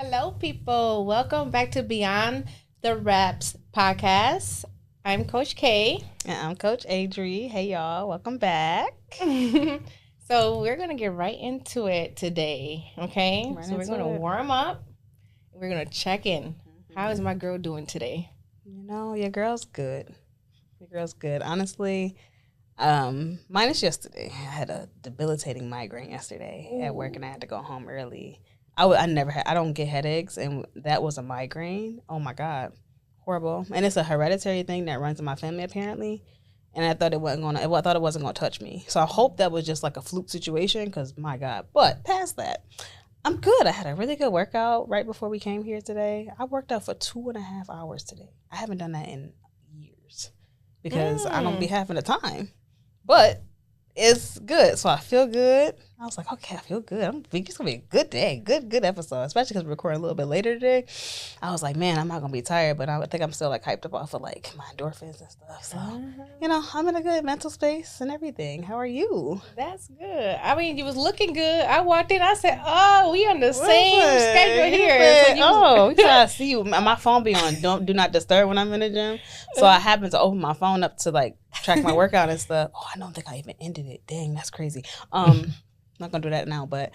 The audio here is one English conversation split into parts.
Hello, people. Welcome back to Beyond the Reps podcast. I'm Coach K. And I'm Coach Adri. Hey, y'all. Welcome back. So we're going to get right into it today, okay? So we're going to warm up. We're going to check in. Mm-hmm. How is my girl doing today? You know, your girl's good. Your girl's good. Honestly, minus yesterday. I had a debilitating migraine yesterday at work, and I had to go home early. I don't get headaches, and that was a migraine. Oh my God, horrible. And it's a hereditary thing that runs in my family apparently. And I thought it wasn't gonna touch me. So I hope that was just like a fluke situation, because my God. But past that, I'm good. I had a really good workout right before we came here today. I worked out for 2.5 hours today. I haven't done that in years because I don't be having the time. But it's good. So I feel good. I was like, okay, I feel good. It's going to be a good day. Good episode, especially because we're recording a little bit later today. I was like, man, I'm not going to be tired, but I think I'm still like hyped up off of like my endorphins and stuff. So, you know, I'm in a good mental space and everything. How are you? That's good. I mean, you was looking good. I walked in. I said, oh, we on the same schedule here. So I see you. My phone be on do not disturb when I'm in the gym. So I happened to open my phone up to like track my workout and stuff. Oh, I don't think I even ended it. Dang, that's crazy. I'm not gonna do that now, but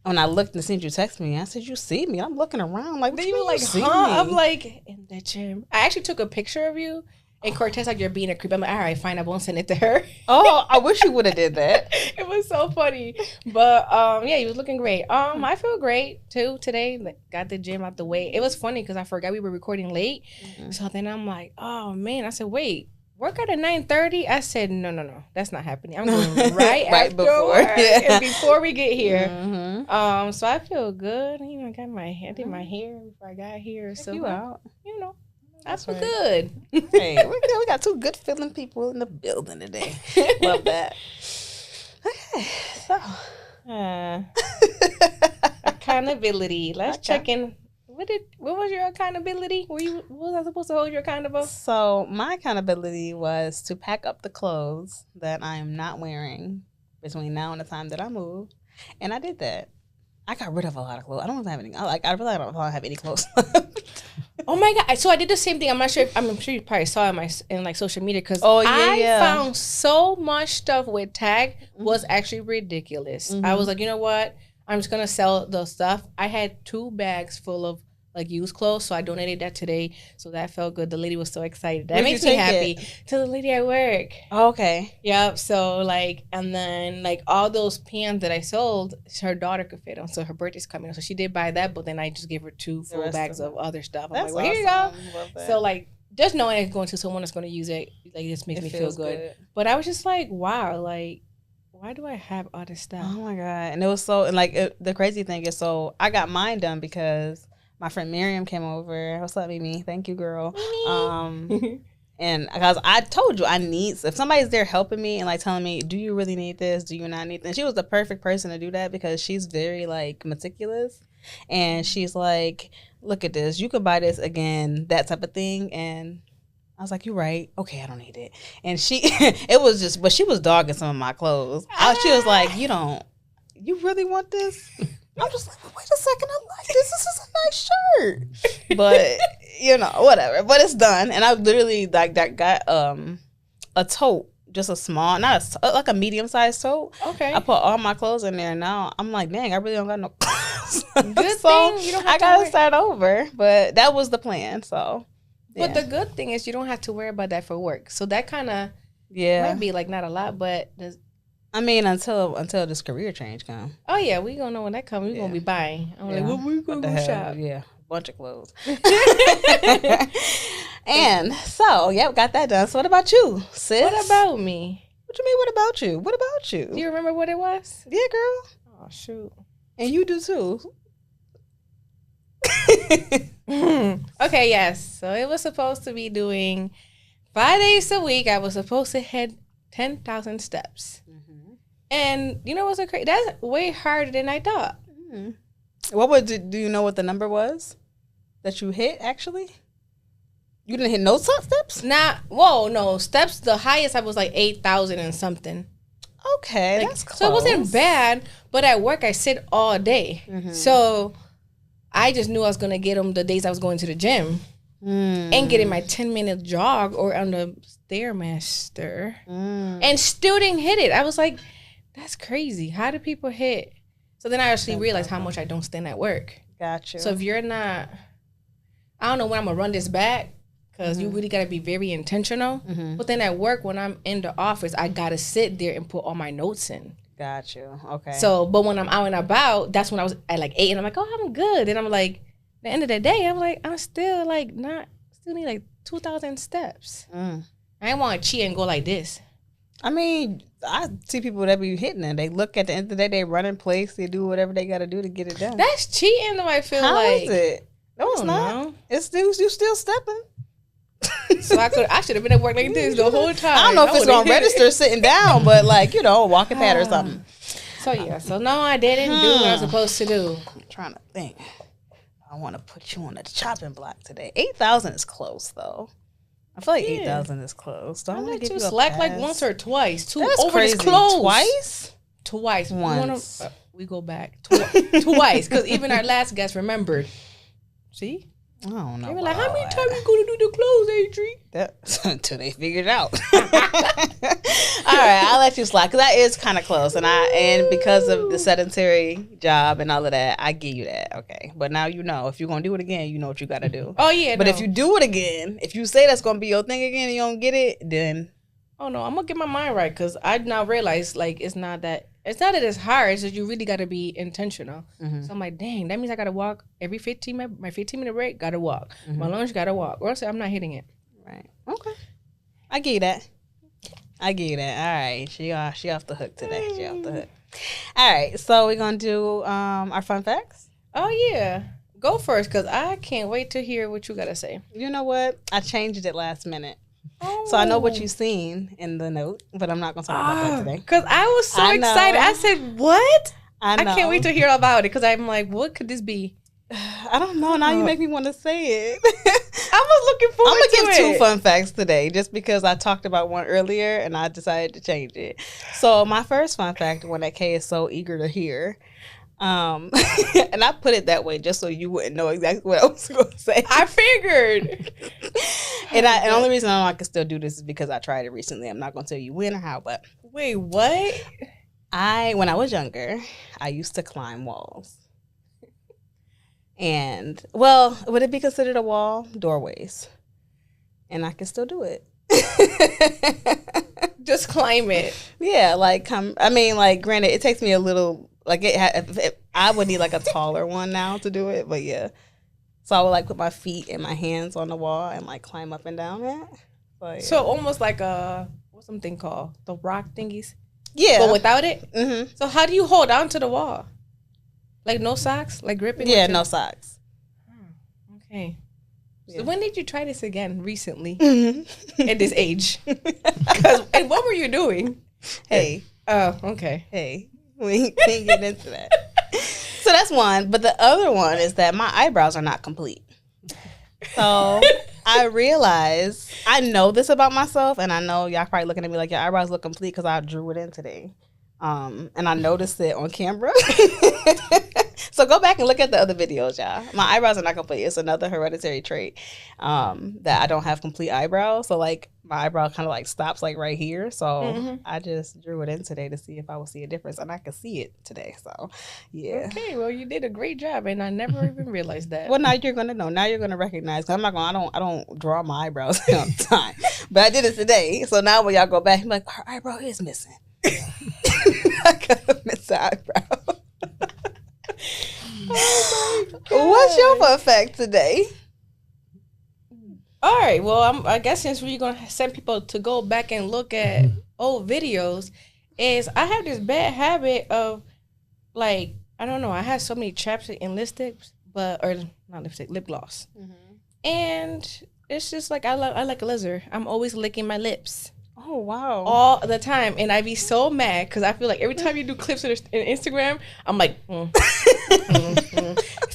when I looked and seen you text me, I said, you see me? I'm looking around like, what you mean, like, see me? I'm like, in the gym. I actually took a picture of you, and Cortez like, you're being a creep. I'm like, all right, fine, I won't send it to her. Oh, I wish you would have did that. It was so funny. But yeah, you was looking great. I feel great too today. Like, got the gym out the way. It was funny because I forgot we were recording late. Mm-hmm. So then I'm like, oh man. I said, wait. Workout at 9:30. I said, no, that's not happening. I'm going right after before, work, and before we get here. Mm-hmm. So I feel good. You know, I did my hair before I got here. So you out. You know, that's I feel good. Hey, we got two good feeling people in the building today. Love that. Okay, so accountability. Let's check in. What was your accountability? What was I supposed to hold you accountable? So my accountability was to pack up the clothes that I am not wearing between now and the time that I move, and I did that. I got rid of a lot of clothes. I don't have any. I really don't have any clothes left. Oh my God! So I did the same thing. I'm sure you probably saw it in like social media because I found so much stuff with tag was actually ridiculous. Mm-hmm. I was like, you know what? I'm just gonna sell the stuff. I had 2 bags full of like used clothes, so I donated that today. So that felt good. The lady was so excited. That makes me happy. To the lady at work. Oh, okay. Yep. So like, and then like all those pants that I sold, her daughter could fit on. So her birthday's coming up. So she did buy that, but then I just gave her 2 full bags of other stuff. I'm like, well, here you go. So like, just knowing it's going to someone that's going to use it, like, just makes me feel good. But I was just like, wow, like, why do I have all this stuff? Oh my God. And it was so, like, the crazy thing is, so I got mine done because my friend Miriam came over. What's up, Mimi? Thank you, girl. And because I told you if somebody's there helping me and like telling me, do you really need this? Do you not need this? She was the perfect person to do that because she's very like meticulous. And she's like, look at this. You could buy this again, that type of thing. And I was like, you're right. Okay, I don't need it. And but she was dogging some of my clothes. She was like, you really want this? I'm just like, wait a second, I like this. This is a nice shirt. But, whatever. But it's done. And I literally got a tote, just a small, like a medium-sized tote. Okay. I put all my clothes in there. Now I'm like, dang, I really don't got no clothes. Good thing you don't have I got to start over. But that was the plan, so. Yeah. But the good thing is you don't have to worry about that for work. So that kind of might be like not a lot, but until this career change comes. Oh yeah, we gonna know when that comes. We gonna be buying. I'm like, what we gonna go shop? Yeah, a bunch of clothes. And so, got that done. So what about you, sis? What about me? What you mean? What about you? What about you? Do you remember what it was? Yeah, girl. Oh shoot. And you do too. Okay, yes. So it was supposed to be doing 5 days a week. I was supposed to hit 10,000 steps. Mm-hmm. And you know what's so crazy? That's way harder than I thought. Mm-hmm. Do you know what the number was that you hit actually? You didn't hit no steps? No. Steps, the highest I was like 8,000 and something. Okay, that's close. So it wasn't bad, but at work I sit all day. Mm-hmm. So I just knew I was gonna get them the days I was going to the gym and getting my 10-minute jog or on the Stairmaster, and still didn't hit it. I was like, that's crazy. How do people hit? So then I actually realized how much I don't stand at work. Gotcha. So if you're not, I don't know when I'm gonna run this back, because you really gotta be very intentional. But then at work, when I'm in the office, I gotta sit there and put all my notes in. Got you. Okay. So, but when I'm out and about, that's when I was at like 8, and I'm like, oh, I'm good. And I'm like, at the end of the day, I'm like, I'm still like still need like 2,000 steps. I ain't want to cheat and go like this. I mean, I see people that be hitting it. They look at the end of the day, they run in place, they do whatever they got to do to get it done. That's cheating, though. I feel How like. Is it? No, it's not. Know. It's still you still stepping. So I should have been at work like this the whole time. I don't know if it's gonna register sitting down, but like walking pad or something. So yeah, so no, I didn't do what I was supposed to do. I'm trying to think. I want to put you on the chopping block today. 8,000 is close though. I feel like 8,000 is close. So I I'm gonna let give you you a slack pass. like once or twice. That's over crazy. this close. Twice. Once. We go back twice because even our last guest remembered. See? I don't know. They were like, how many times you gonna do the clothes, Adri? That's until they figure it out. All right, I'll let you slide because that is kind of close, and because of the sedentary job and all of that, I give you that. Okay, but now you know if you're gonna do it again, you know what you got to do. Oh yeah, but if you do it again, if you say that's gonna be your thing again and you don't get it, then oh no, I'm gonna get my mind right because I now realize like it's not that it's hard. It's just you really got to be intentional. So I'm like, dang, that means I got to walk every 15 minute. My 15-minute break, got to walk. My lunch, got to walk. Or else I'm not hitting it. Right. Okay. I give you that. All right. She off the hook today. She off the hook. All right. So we're gonna do our fun facts. Oh yeah, go first because I can't wait to hear what you gotta say. You know what? I changed it last minute. So I know what you've seen in the note, but I'm not gonna talk about that today. Because I was so excited. I said, "What?" I can't wait to hear about it because I'm like, "What could this be?" I don't know. Now you make me want to say it. I was looking forward to it. I'm gonna give 2 fun facts today, just because I talked about one earlier and I decided to change it. So my first fun fact, one that Kay is so eager to hear. And I put it that way just so you wouldn't know exactly what I was going to say. I figured. And the only reason I can still do this is because I tried it recently. I'm not going to tell you when or how, but. Wait, what? When I was younger, I used to climb walls. And, well, would it be considered a wall? Doorways. And I can still do it. Just climb it. Yeah, granted, it takes me a little. I would need like a taller one now to do it, but yeah. So I would like put my feet and my hands on the wall and like climb up and down it. But, yeah. So almost like what's something called the rock thingies? Yeah, but without it. Mm-hmm. So how do you hold on to the wall? Like no socks, like gripping. Yeah, no socks. Okay. Yeah. So when did you try this again recently? Mm-hmm. At this age? And what were you doing? Hey. Oh, okay. Hey. We ain't getting into that. So that's one. But the other one is that my eyebrows are not complete. So I realize, I know this about myself, and I know y'all probably looking at me like your eyebrows look complete because I drew it in today. And I noticed it on camera. So go back and look at the other videos, y'all. My eyebrows are not complete. It's another hereditary trait that I don't have complete eyebrows. So like my eyebrow kind of like stops like right here. So I just drew it in today to see if I would see a difference, and I could see it today. So yeah. Okay, well you did a great job, and I never even realized that. Well, now you're gonna know. Now you're gonna recognize. Cause I don't draw my eyebrows all the time, but I did it today. So now when y'all go back, I'm like, her eyebrow is missing. I got a missing eyebrow. Oh my God. What's your fun fact today? All right. Well, I guess since we're gonna send people to go back and look at old videos, is I have this bad habit of like I don't know. I have so many chapstick and lipsticks, lip gloss, and it's just like I like a lizard. I'm always licking my lips. Oh, wow. All the time. And I be so mad because I feel like every time you do clips in Instagram, I'm like, So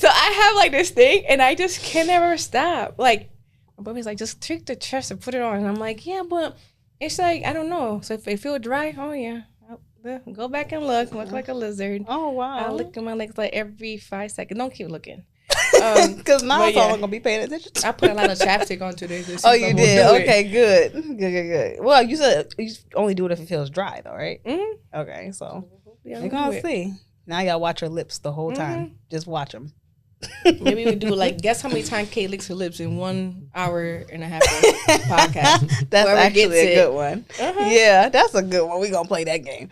I have like this thing and I just can never stop. Like, my boy's like, just take the chest and put it on. And I'm like, yeah, but it's like, I don't know. So if it feel dry, oh yeah. Go back and look like a lizard. Oh, wow. I look at my legs like every 5 seconds. Don't keep looking. Because now but it's all I'm gonna be paying attention to. I put a lot of chapstick on today. To see Oh, if you I will did? do it. Okay, good. Well, you said you only do it if it feels dry, though, right? Mm-hmm. Okay, so Yeah, you're gonna see. Now y'all watch your lips the whole time. Just watch them. Maybe we do like guess how many times Kate licks her lips in 1 hour and a half podcast. That's Whoever actually gets a it. good one. Yeah, that's a good one. We gonna play that game.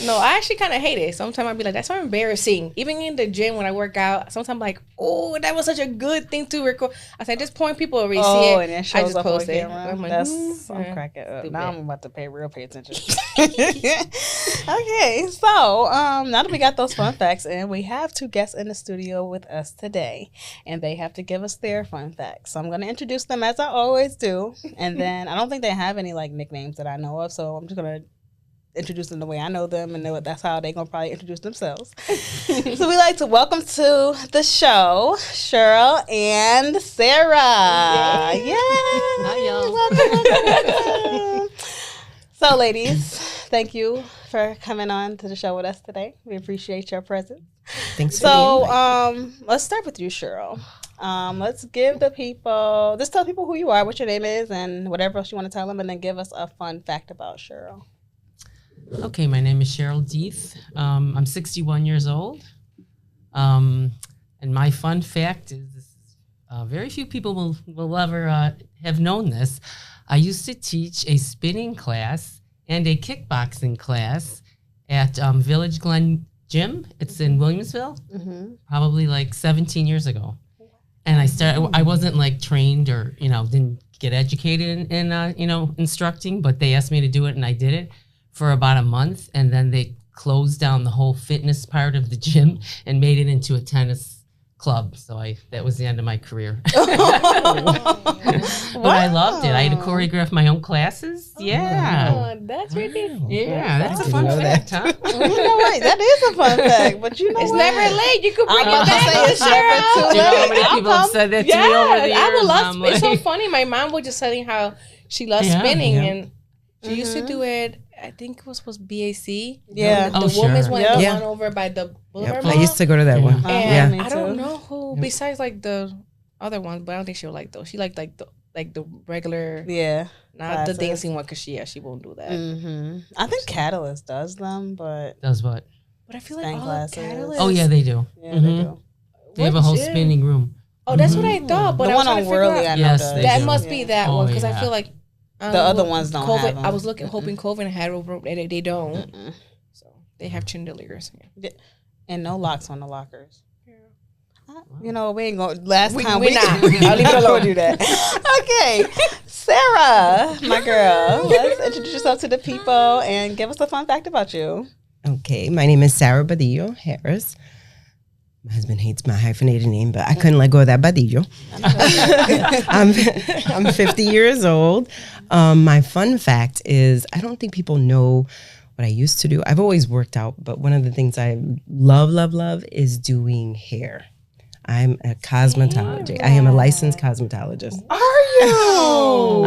No, I actually kind of hate it. Sometimes I'd be like, that's so embarrassing. Even in the gym when I work out, sometimes I'm like, oh, that was such a good thing to record. I said, just point people already see it. And it I shows just up on post it. camera. I'm like, I'm cracking up. Stupid. Now I'm about to pay attention. Okay, so now that we got those fun facts, and we have 2 guests in the studio with us today, and they have to give us their fun facts. So I'm going to introduce them as I always do, and then I don't think they have any like nicknames that I know of, so I'm just going to introduce them the way I know them, and that's how they're going to probably introduce themselves. So we like to welcome to the show Cheryl and Sarah. Yay! Hi, y'all. Welcome. So, ladies, thank you for coming on to the show with us today. We appreciate your presence. Thanks. So, let's start with you, Cheryl. Let's give the people, just tell people who you are, what your name is, and whatever else you want to tell them, and then give us a fun fact about Cheryl. Okay, my name is Cheryl Deeth. I'm 61 years old. And my fun fact is very few people will ever have known this. I used to teach a spinning class and a kickboxing class at Village Glen Gym. It's in Williamsville, probably like 17 years ago. And I wasn't like trained or, didn't get educated in instructing, but they asked me to do it and I did it for about a month. And then they closed down the whole fitness part of the gym and made it into a tennis club. So that was the end of my career. But I loved it. I had to choreograph my own classes. Yeah. Oh, that's ridiculous. Yeah, that's a fun fact, huh? You know what? That is a fun fact, but you know It's what? never late. You could bring I'm it about to back, say it's never Cheryl. too Do you know how many I'll people have come. said that to me over the years? I would love. I'm It's so like- funny. My mom was just telling how she loves Yeah, spinning, yeah. and she used to do it. I think it was BAC. Yeah. The Oh, sure. women's one, the Yeah. one over by the Boulevard Yep. Mall. I used to go to that Yeah. one. And me I don't too. know who besides like the other ones, but I don't think she'll like those. She liked like the regular, Yeah. not classes. the dancing one, because she won't do that. I think Catalyst does them, but Does what? But I feel like Spin all classes. Catalyst. Oh, yeah, they do. yeah, they Mhm. do. They have a whole What gym? spinning room. Oh, that's what I thought. But The I was one trying on to figure Worley, I out. know Yes, does. they That do. must be that Oh, one, because I yeah. feel like The other ones don't COVID, have them. I was hoping COVID had over. They don't. So they have chandeliers. Yeah. And no locks on the lockers. You know, we ain't going. Last We- time we we not. I'll leave it alone. alone. Do that. Okay, Sarah, my girl, let's introduce yourself to the people and give us a fun fact about you. Okay, my name is Sarah Badillo Harris. My husband hates my hyphenated name, but I couldn't let go of that Badillo. I'm 50 years old. My fun fact is I don't think people know what I used to do. I've always worked out, but one of the things I love is doing hair. I'm a cosmetologist. I am a licensed cosmetologist. Are you?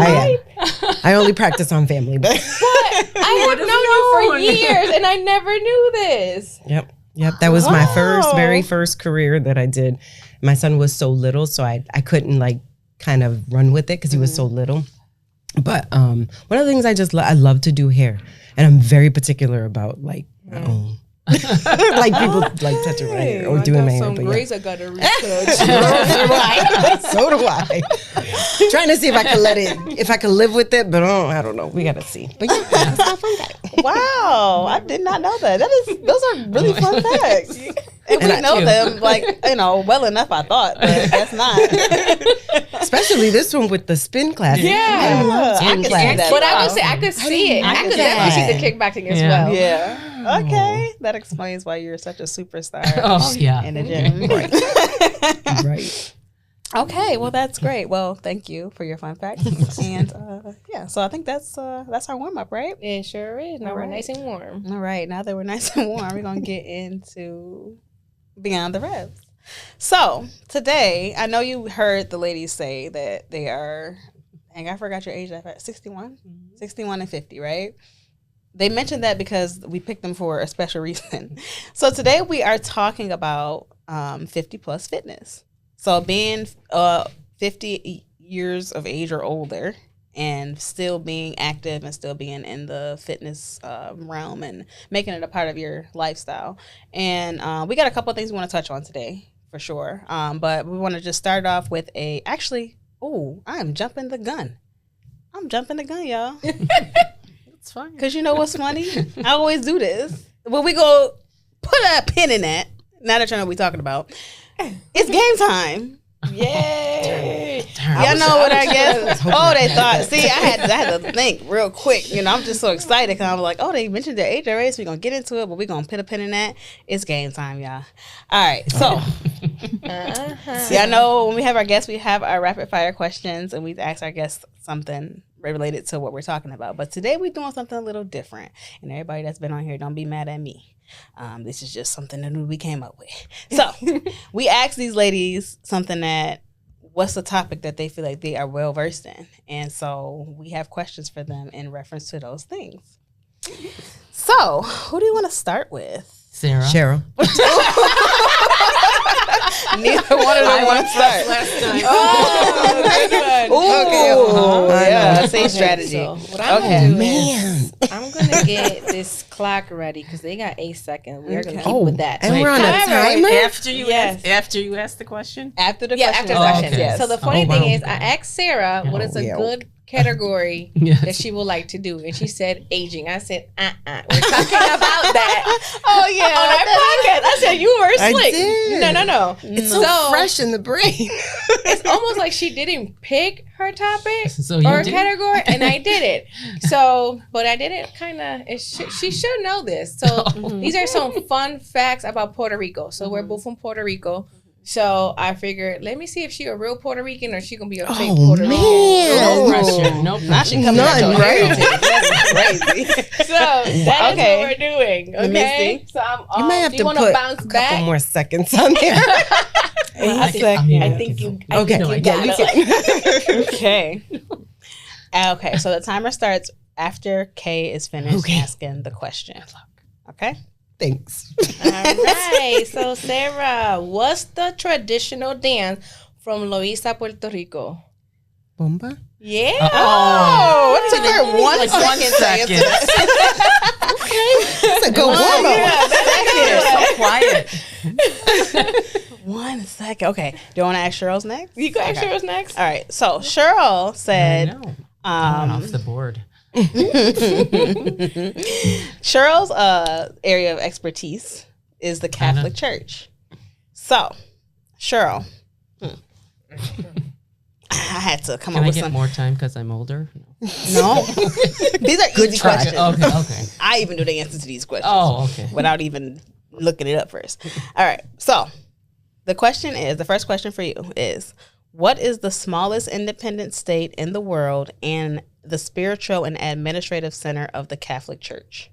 I only practice on family, but I have known you for years, and I never knew this. Yep. That was my Wow. very first career that I did. My son was so little, so I couldn't like kind of run with it because he was so little. But one of the things I love to do hair, and I'm very particular about like my own. Like people like touching my hair or doing my hair. Some But grays yeah. I gotta research. So do I. Trying to see if I can live with it, but I don't know. We gotta see. But yeah, that's my fun fact. Wow, I did not know that. Those are really fun facts. And we I know too. them well enough. I thought, but that's not. Especially this one with the spin class. Yeah. I love I spin can class. see that. But I would say I could see it. I could definitely see the kickboxing as well. Yeah. Okay, that explains why you're such a superstar Oh, yeah. in the gym. Right. Okay, well that's great. Well, thank you for your fun facts. And yeah, so I think that's our warm up, right? It sure is. Now we're Alright. nice and warm. All right, now that we're nice and warm, we're gonna get into Beyond the Revs. So today, I know you heard the ladies say that they are, dang, I forgot your age, 61? 61 and 50, right? They mentioned that because we picked them for a special reason. So today we are talking about 50 plus fitness. So being 50 years of age or older and still being active and still being in the fitness realm and making it a part of your lifestyle. And we got a couple of things we want to touch on today for sure. But we want to just start off with I'm jumping the gun. Y'all. It's fine. Because you know what's funny? I always do this. When we go put a pin in that, now that you know what we're talking about, it's game time. Yay! Y'all know what I guess? Oh, they thought. See, I had to think real quick. You know, I'm just so excited because I'm like, oh, they mentioned their age already, so we're gonna get into it, but we're gonna put a pin in that. It's game time, y'all. All right, so y'all know when we have our guests, we have our rapid fire questions, and we ask our guests something related to what we're talking about. But today we're doing something a little different, and everybody that's been on here, don't be mad at me. This is just something that we came up with. So we asked these ladies something that, what's the topic that they feel like they are well versed in? And so we have questions for them in reference to those things. So who do you want to start with? Sarah. Cheryl. Neither one of them want to start. Last time. Oh, good one. Ooh, Okay. yeah, same strategy. So what I'm gonna do Man. is I'm gonna get this clock ready because they got 8 seconds. We're gonna keep Oh, with that. and Wait, we're on a however, timer? Yes. After you ask the question? After the Yeah, question. after the question. okay. Yes. So the funny Oh, wow. thing is, I asked Sarah what is a yeah. good category Yes. that she would like to do, and she said aging. I said, we're talking about that Oh yeah. on our podcast. I said you were I slick. did. No. It's so fresh in the brain. It's almost like she didn't pick her topic So you or did? category, and I did it. So, but I did it kind of. She should know this. So these are some fun facts about Puerto Rico. So we're both from Puerto Rico. So I figured, let me see if she a real Puerto Rican or she gonna be a fake Puerto Rican. No man. pressure. No Now she pressure. coming at your None, right? heritage. That's crazy. So that is Okay. what we're doing. Let me Okay. see. So I'm. You might have do to you want put to a bounce couple back? more seconds on there. I think you. I Okay, think you yeah, you got it. can. Okay. Okay, so the timer starts after Kay is finished Okay. asking the question. Okay? Thanks. All right. So Sarah, what's the traditional dance from Loíza, Puerto Rico? Bomba? Yeah. Oh, it took her one Like second 1 to second. answer that. That's a good warm up. So quiet. 1 second. Okay. Do you want to ask Cheryl's next? You go ask Okay. yours next. All right. So Cheryl I said, know. I went off the board. Cheryl's area of expertise is the Catholic Church. So, Cheryl, I had to come Can up I with get some. more time because I'm older? No, these are easy questions. Okay. I even knew the answer to these questions. Oh, okay. Without even looking it up first. All right. So, the first question for you is, what is the smallest independent state in the world and the spiritual and administrative center of the Catholic Church?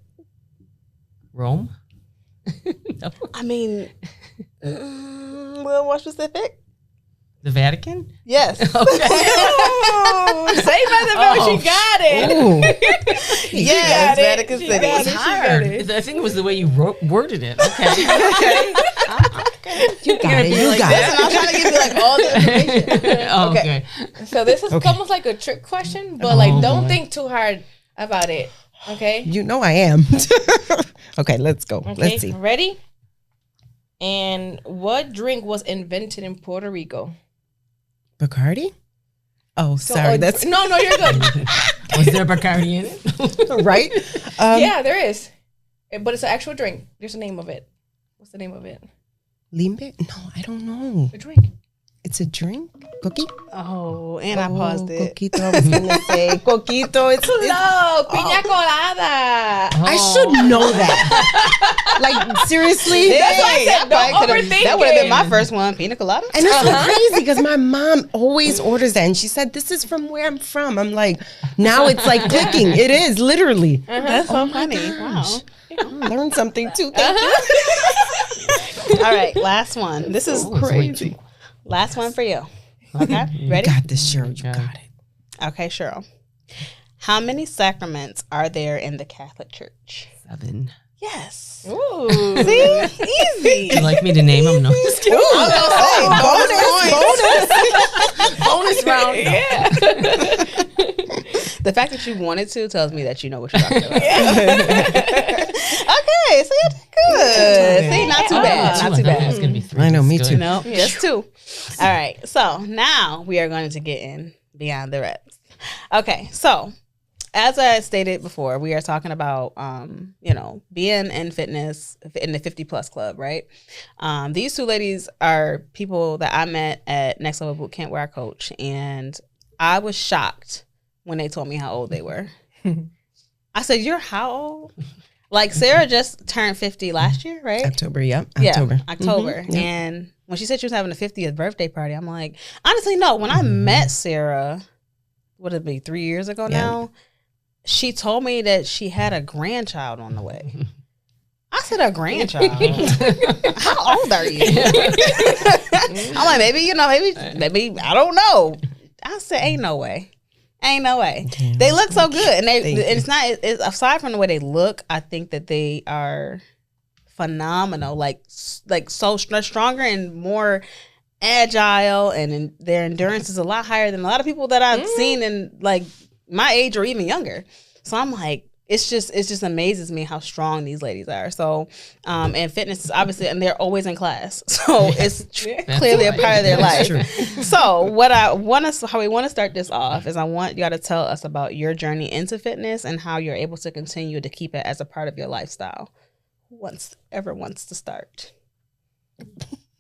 Rome? No. I mean, a little more specific. The Vatican? Yes. Say by the bell, she got it. Ooh. Yes, got it. Vatican She City. got It's it. hard. She got I think it was the way you worded it. Okay. You got it. You got Listen, it. I'm trying to give you like all the information. Oh, Okay. okay. So this is Okay. almost like a trick question, but like don't boy. think too hard about it. Okay. You know I am. Okay, let's go. Okay. Let's see. Ready? And what drink was invented in Puerto Rico? Bacardi? Oh, sorry. That's no. You're good. Was there Bacardi in it? right. Yeah, there is, but it's an actual drink. There's a name of it. What's the name of it? Limbe? No, I don't know. A drink. It's a drink? Cookie? Oh, and I paused it. Coquito. I was gonna say coquito. It's No, piña colada. I should know that. Like seriously. That's why I said don't overthink that would have been it. my first one, pina colada. And it's so crazy because my mom always orders that, and she said, "This is from where I'm from." I'm like, now it's like clicking. It is literally. That's so funny. Wow. Learn something too. Thank you. All right, last one. This is Crazy. last one for you. Okay, ready? Got this, Cheryl. You got it. Okay, Cheryl. How many sacraments are there in the Catholic Church? 7. Yes. Ooh. See? Easy. Would you like me to name them? No, just kidding. Bonus round. Yeah. The fact that you wanted to tells me that you know what you're talking about. Okay, so you did good. See, not too bad. Not too bad. It's gonna be 3. I know, me That's too. good. No, just 2. All right. So now we are going to get in beyond the reps. Okay. So as I stated before, we are talking about, being in fitness in the 50 plus club, right? These 2 ladies are people that I met at Next Level Boot Camp where I coach. And I was shocked when they told me how old they were. I said, "You're how old?" Like Sarah just turned 50 last year, right? October, October. Yeah, October. Mm-hmm. Yep. And when she said she was having a 50th birthday party, I'm like, honestly, no. When I met Sarah, what would it be, 3 years ago now? She told me that she had a grandchild on the way. I said, a grandchild? How old are you? I'm like, maybe, I don't know. I said, ain't no way. Ain't no way. Damn. They look so good. And it's aside from the way they look, I think that they are phenomenal. Like so stronger and more agile, and their endurance is a lot higher than a lot of people that I've seen in like my age or even younger. So I'm like, it just amazes me how strong these ladies are. So, and fitness is obviously, and they're always in class. So it's clearly a part of their life. So how we want to start this off is I want y'all to tell us about your journey into fitness and how you're able to continue to keep it as a part of your lifestyle. Who ever wants to start?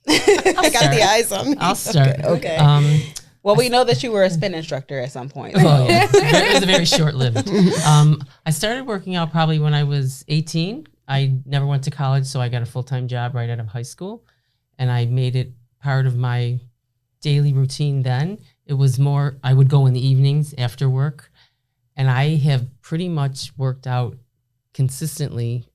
I got the eyes on me. I'll start. Okay. Well, we know that you were a spin instructor at some point. Oh, yeah. It was a very short-lived. I started working out probably when I was 18. I never went to college, so I got a full-time job right out of high school. And I made it part of my daily routine then. It was more, I would go in the evenings after work. And I have pretty much worked out consistently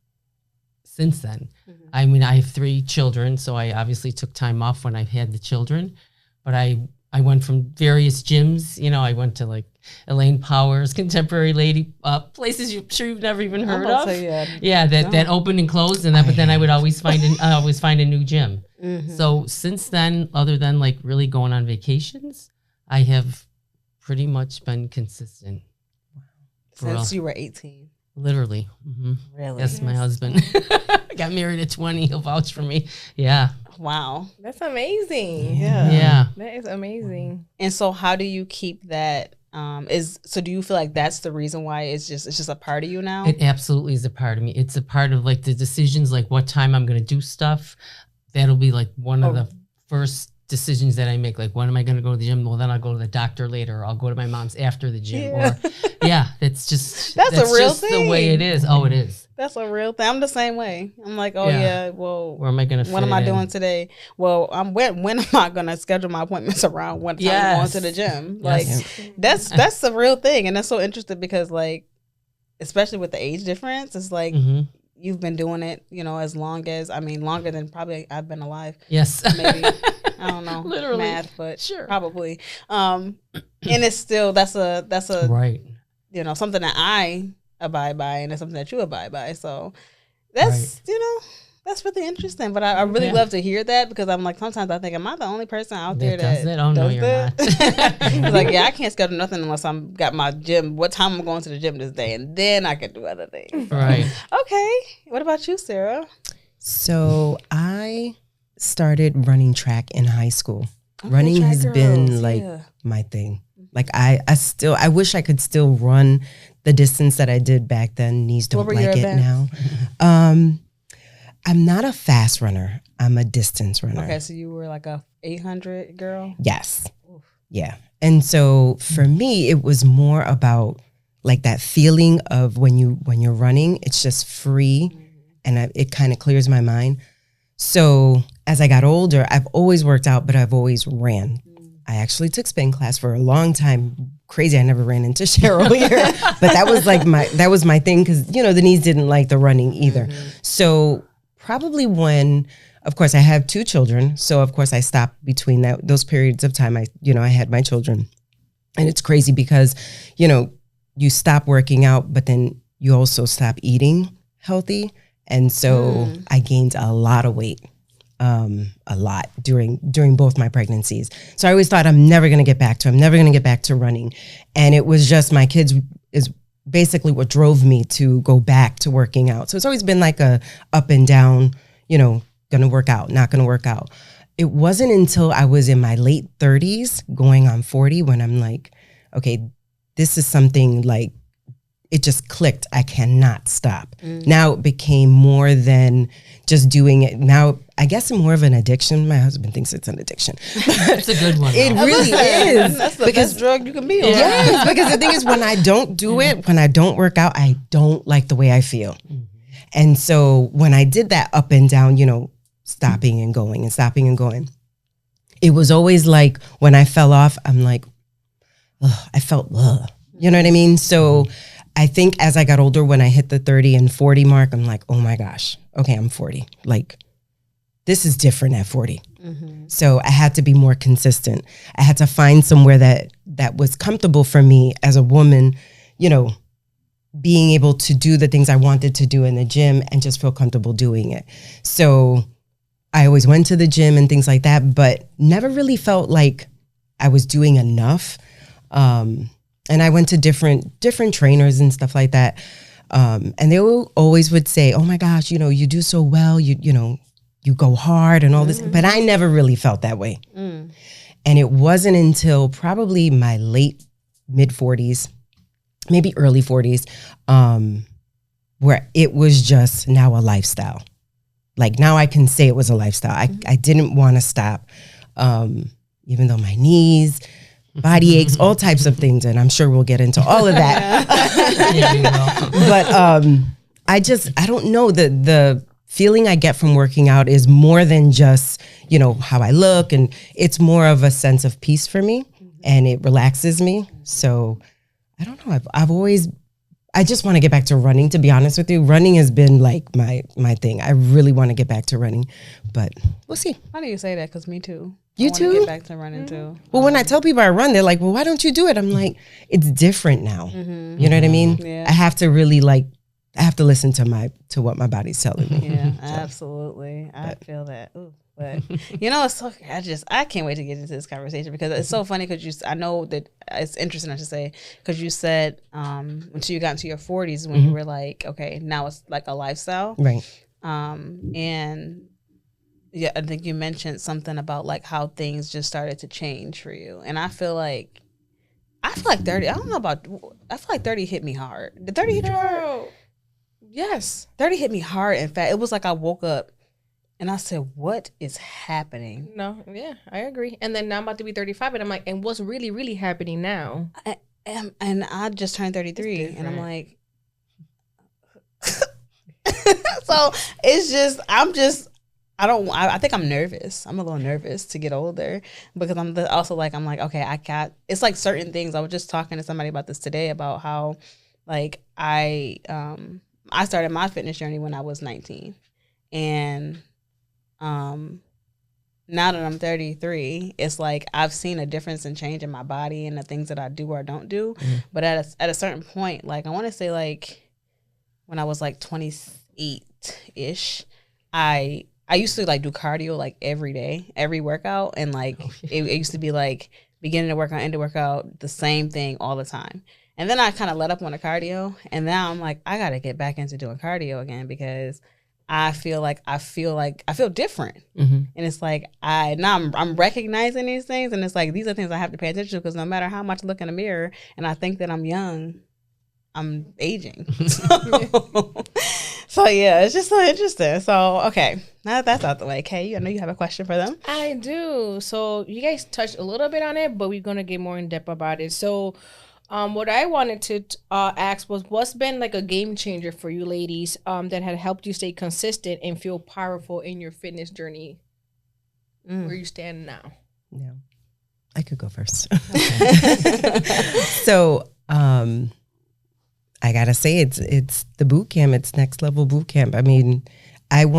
since then. Mm-hmm. I mean, I have 3 children, so I obviously took time off when I had the children. But I went from various gyms. I went to like Elaine Powers, Contemporary Lady, places you're sure you've never even heard of. That opened and closed, and but then I would always find a new gym. Mm-hmm. So since then, other than like really going on vacations, I have pretty much been consistent. Since you were 18. Literally. Mm-hmm. Really? Yes, my husband. Got married at 20. He'll vouch for me. Yeah. Wow. That's amazing. Yeah. That is amazing. And so how do you keep that? Do you feel like that's the reason why it's just a part of you now? It absolutely is a part of me. It's a part of like the decisions, like what time I'm going to do stuff. That'll be like one of the first decisions that I make. Like, when am I going to go to the gym? Well, then I'll go to the doctor later, or I'll go to my mom's after the gym. Yeah. That's just that's a real thing. The way it is. Oh, it is. That's a real thing. I'm the same way. I'm like, well, where am I going to? What am I doing today? Well, when am I going to schedule my appointments around when time I'm going to the gym? Like, that's a real thing, and that's so interesting because, like, especially with the age difference, it's like. Mm-hmm. You've been doing it, longer than probably I've been alive. Yes. Maybe. I don't know. Literally. Math, but sure. Probably. And it's still, that's a right. Something that I abide by, and it's something that you abide by. So that's, that's really interesting. But I really love to hear that, because I'm like, sometimes I think, am I the only person out there that does that? Oh, no, you're not. Like, I can't schedule nothing unless I'm got my gym, what time I'm going to the gym this day, and then I can do other things. Right. Okay. What about you, Sarah? So I started running track in high school. Running has been like my thing. Like I wish I could still run the distance that I did back then. Knees don't like it now. I'm not a fast runner. I'm a distance runner. Okay, so you were like a 800 girl? Yes. Oof. Yeah. And so for me, it was more about like that feeling of when you're running, it's just free, and it kind of clears my mind. So as I got older, I've always worked out, but I've always ran. I actually took spin class for a long time. Crazy, I never ran into Cheryl here, but that was my thing, because the knees didn't like the running either. Mm-hmm. So probably when, of course, I have 2 children, so of course I stopped between those periods of time. I had my children, and it's crazy because you stop working out, but then you also stop eating healthy. And so I gained a lot of weight, a lot during both my pregnancies. So I always thought I'm never going to get back to running. And it was just my kids is basically what drove me to go back to working out. So it's always been like a up and down, gonna work out, not gonna work out. It wasn't until I was in my late 30s going on 40 when I'm like, okay, this is something like, it just clicked. I cannot stop. Now it became more than just doing it. Now, I guess more of an addiction. My husband thinks it's an addiction. It's a good one. It really is. That's the best drug you can be on. Yes, because the thing is, when I don't do it, when I don't work out, I don't like the way I feel. And so when I did that up and down, stopping and going, it was always like when I fell off, I'm like, ugh, I felt, ugh. You know what I mean? So I think as I got older, when I hit the 30 and 40 mark, I'm like, oh my gosh, okay, I'm 40. Like, this is different at 40. So I had to be more consistent. I had to find somewhere that was comfortable for me as a woman, being able to do the things I wanted to do in the gym and just feel comfortable doing it. So I always went to the gym and things like that, but never really felt like I was doing enough. And I went to different trainers and stuff like that. And they always would say, oh my gosh, you do so well. You go hard and all this, but I never really felt that way. And it wasn't until probably my late mid 40s, maybe early 40s, where it was just now a lifestyle. Like now I can say it was a lifestyle. I didn't want to stop, even though my knees, body aches, all types of things. And I'm sure we'll get into all of that. But I don't know, the feeling I get from working out is more than just, how I look. And it's more of a sense of peace for me and it relaxes me. So I don't know. I just want to get back to running, to be honest with you. Running has been like my thing. I really want to get back to running, but we'll see. Why do you say that? Because me too. You I too? Get back to running too. Well, when I tell people I run, they're like, well, why don't you do it? I'm like, it's different now. You know what I mean? Yeah. I have to really I have to listen to what my body's telling me. Yeah, absolutely. I feel that. Ooh. But it's so I can't wait to get into this conversation because it's so funny because I know that it's interesting, I should say, because you said until you got into your 40s when you were like, okay, now it's like a lifestyle, Right? And yeah, I think you mentioned something about like how things just started to change for you, and I feel like 30. I don't know about. I feel like 30 hit me hard. Did 30 hit you hard? Yes, 30 hit me hard. In fact, it was like I woke up. And I said, what is happening? No, yeah, I agree. And then now I'm about to be 35, and I'm like, and what's really, really happening now? And I just turned 33, and I'm like, so it's just, I think I'm nervous. I'm a little nervous to get older because I'm like, okay, it's like certain things. I was just talking to somebody about this today about how, like, I started my fitness journey when I was 19, and now that I'm 33, it's like I've seen a difference in change in my body and the things that I do or don't do. But at a certain point, like I want to say like when I was like 28-ish, I used to like do cardio like every day, every workout. And like it used to be like beginning to work out, end of workout, the same thing all the time. And then I kind of let up on the cardio. And now I'm like, I got to get back into doing cardio again because I feel different. And it's like, I'm recognizing these things. And it's like, these are things I have to pay attention to because no matter how much I look in the mirror and I think that I'm young, I'm aging. So yeah, it's just so interesting. So, okay, now that that's out the way, Kay, I know you have a question for them. I do. So you guys touched a little bit on it, but we're going to get more in depth about it. So what I wanted to ask was, what's been like a game changer for you ladies that had helped you stay consistent and feel powerful in your fitness journey where you stand now? Yeah, I could go first. So I gotta say, it's the boot camp. It's next level boot camp. I mean, I've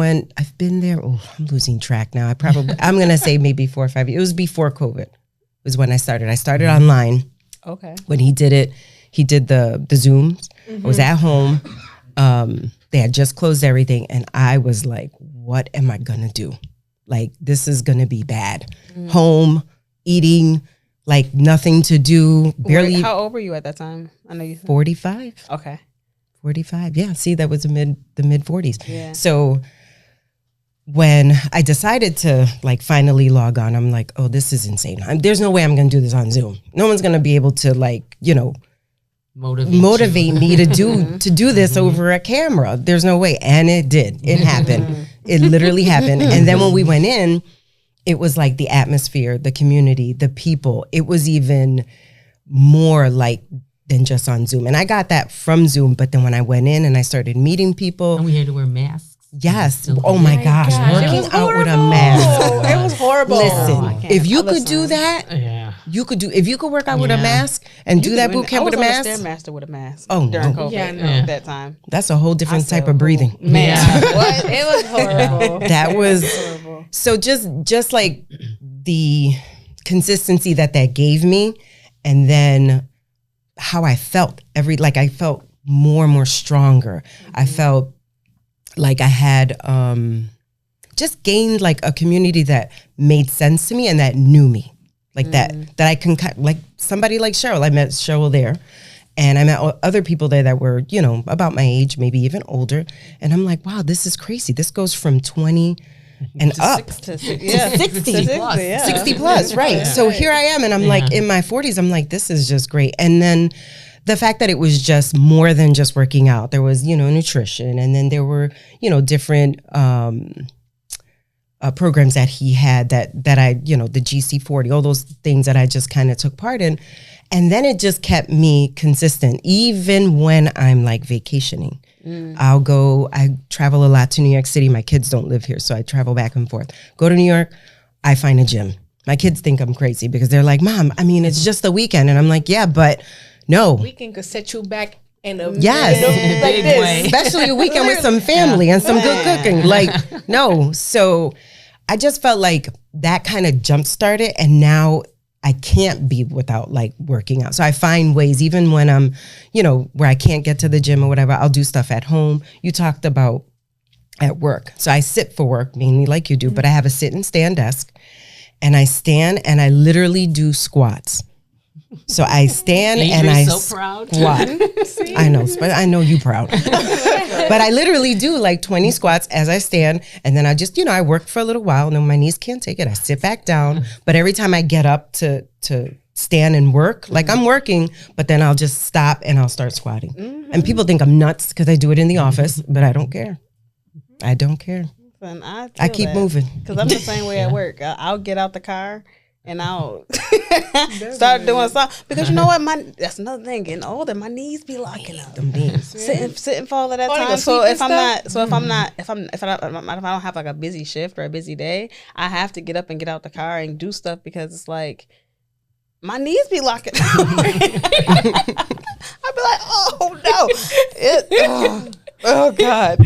been there. Oh, I'm losing track now. I'm gonna say maybe 4 or 5 years. It was before COVID. Was when I started. I started online. Okay. When he did the Zooms. I was at home. They had just closed everything. And I was like, what am I going to do? Like, this is going to be bad. Home, eating, like nothing to do. Barely. How old were you at that time? I know you. 45. Okay. 45. Yeah. See, that was the mid 40s. Yeah. So when I decided to like finally log on, I'm like, oh, this is insane. There's no way I'm going to do this on Zoom. No one's going to be able to like, you know, motivate me to do this over a camera. There's no way. And it did. It happened. It literally happened. And then when we went in, it was like the atmosphere, the community, the people. It was even more like than just on Zoom. And I got that from Zoom. But then when I went in and I started meeting people. And we had to wear masks. Yes. Oh my gosh. Working out with a mask. It was horrible. Listen, if you could do that, if you could work out with a mask and do that boot camp with a mask. I was on the Stairmaster with a mask. Oh, during no. COVID Yeah, that time. That's a whole different type of breathing. Man, What? It was horrible. That was so just like the consistency that gave me, and then how I felt I felt more and more stronger. I felt like I had just gained like a community that made sense to me and that knew me, like that I can like somebody like Cheryl. I met Cheryl there, and I met other people there that were, you know, about my age, maybe even older. And I'm like, wow, this is crazy. This goes from 20 and up to 60 plus. 60 plus, right? Yeah. So here I am, and I'm like in my 40s. I'm like, this is just great. And then the fact that it was just more than just working out. There was, you know, nutrition, and then there were, you know, different programs that he had that I, you know, the GC40, all those things that I just kind of took part in. And then it just kept me consistent, even when I'm like vacationing. I travel a lot to New York City. My kids don't live here, so I travel back and forth. Go to New York, I find a gym. My kids think I'm crazy because they're like, Mom, I mean, it's just the weekend. And I'm like, yeah, but no. Weekend could set you back in a big way. Especially a weekend with some family and some good cooking. Like, no. So I just felt like that kind of jump started, and now I can't be without like working out. So I find ways, even when I'm, you know, where I can't get to the gym or whatever, I'll do stuff at home. You talked about at work. So I sit for work, mainly like you do, but I have a sit and stand desk, and I stand and I literally do squats. So I stand and I proud. Squat. I know, but I know you proud. But I literally do like 20 squats as I stand, and then I just, you know, I work for a little while, and then my knees can't take it. I sit back down. But every time I get up to stand and work, like I'm working, but then I'll just stop and I'll start squatting. And people think I'm nuts because I do it in the office, but I don't care. I don't care. I keep moving. Because I'm the same way at work. I'll get out the car and I'll start doing something. Because you know what? That's another thing. Getting older, my knees be locking up. Sitting for all of that time. So if I don't have like a busy shift or a busy day, I have to get up and get out the car and do stuff, because it's like my knees be locking up. I'd be like, oh no. Oh God.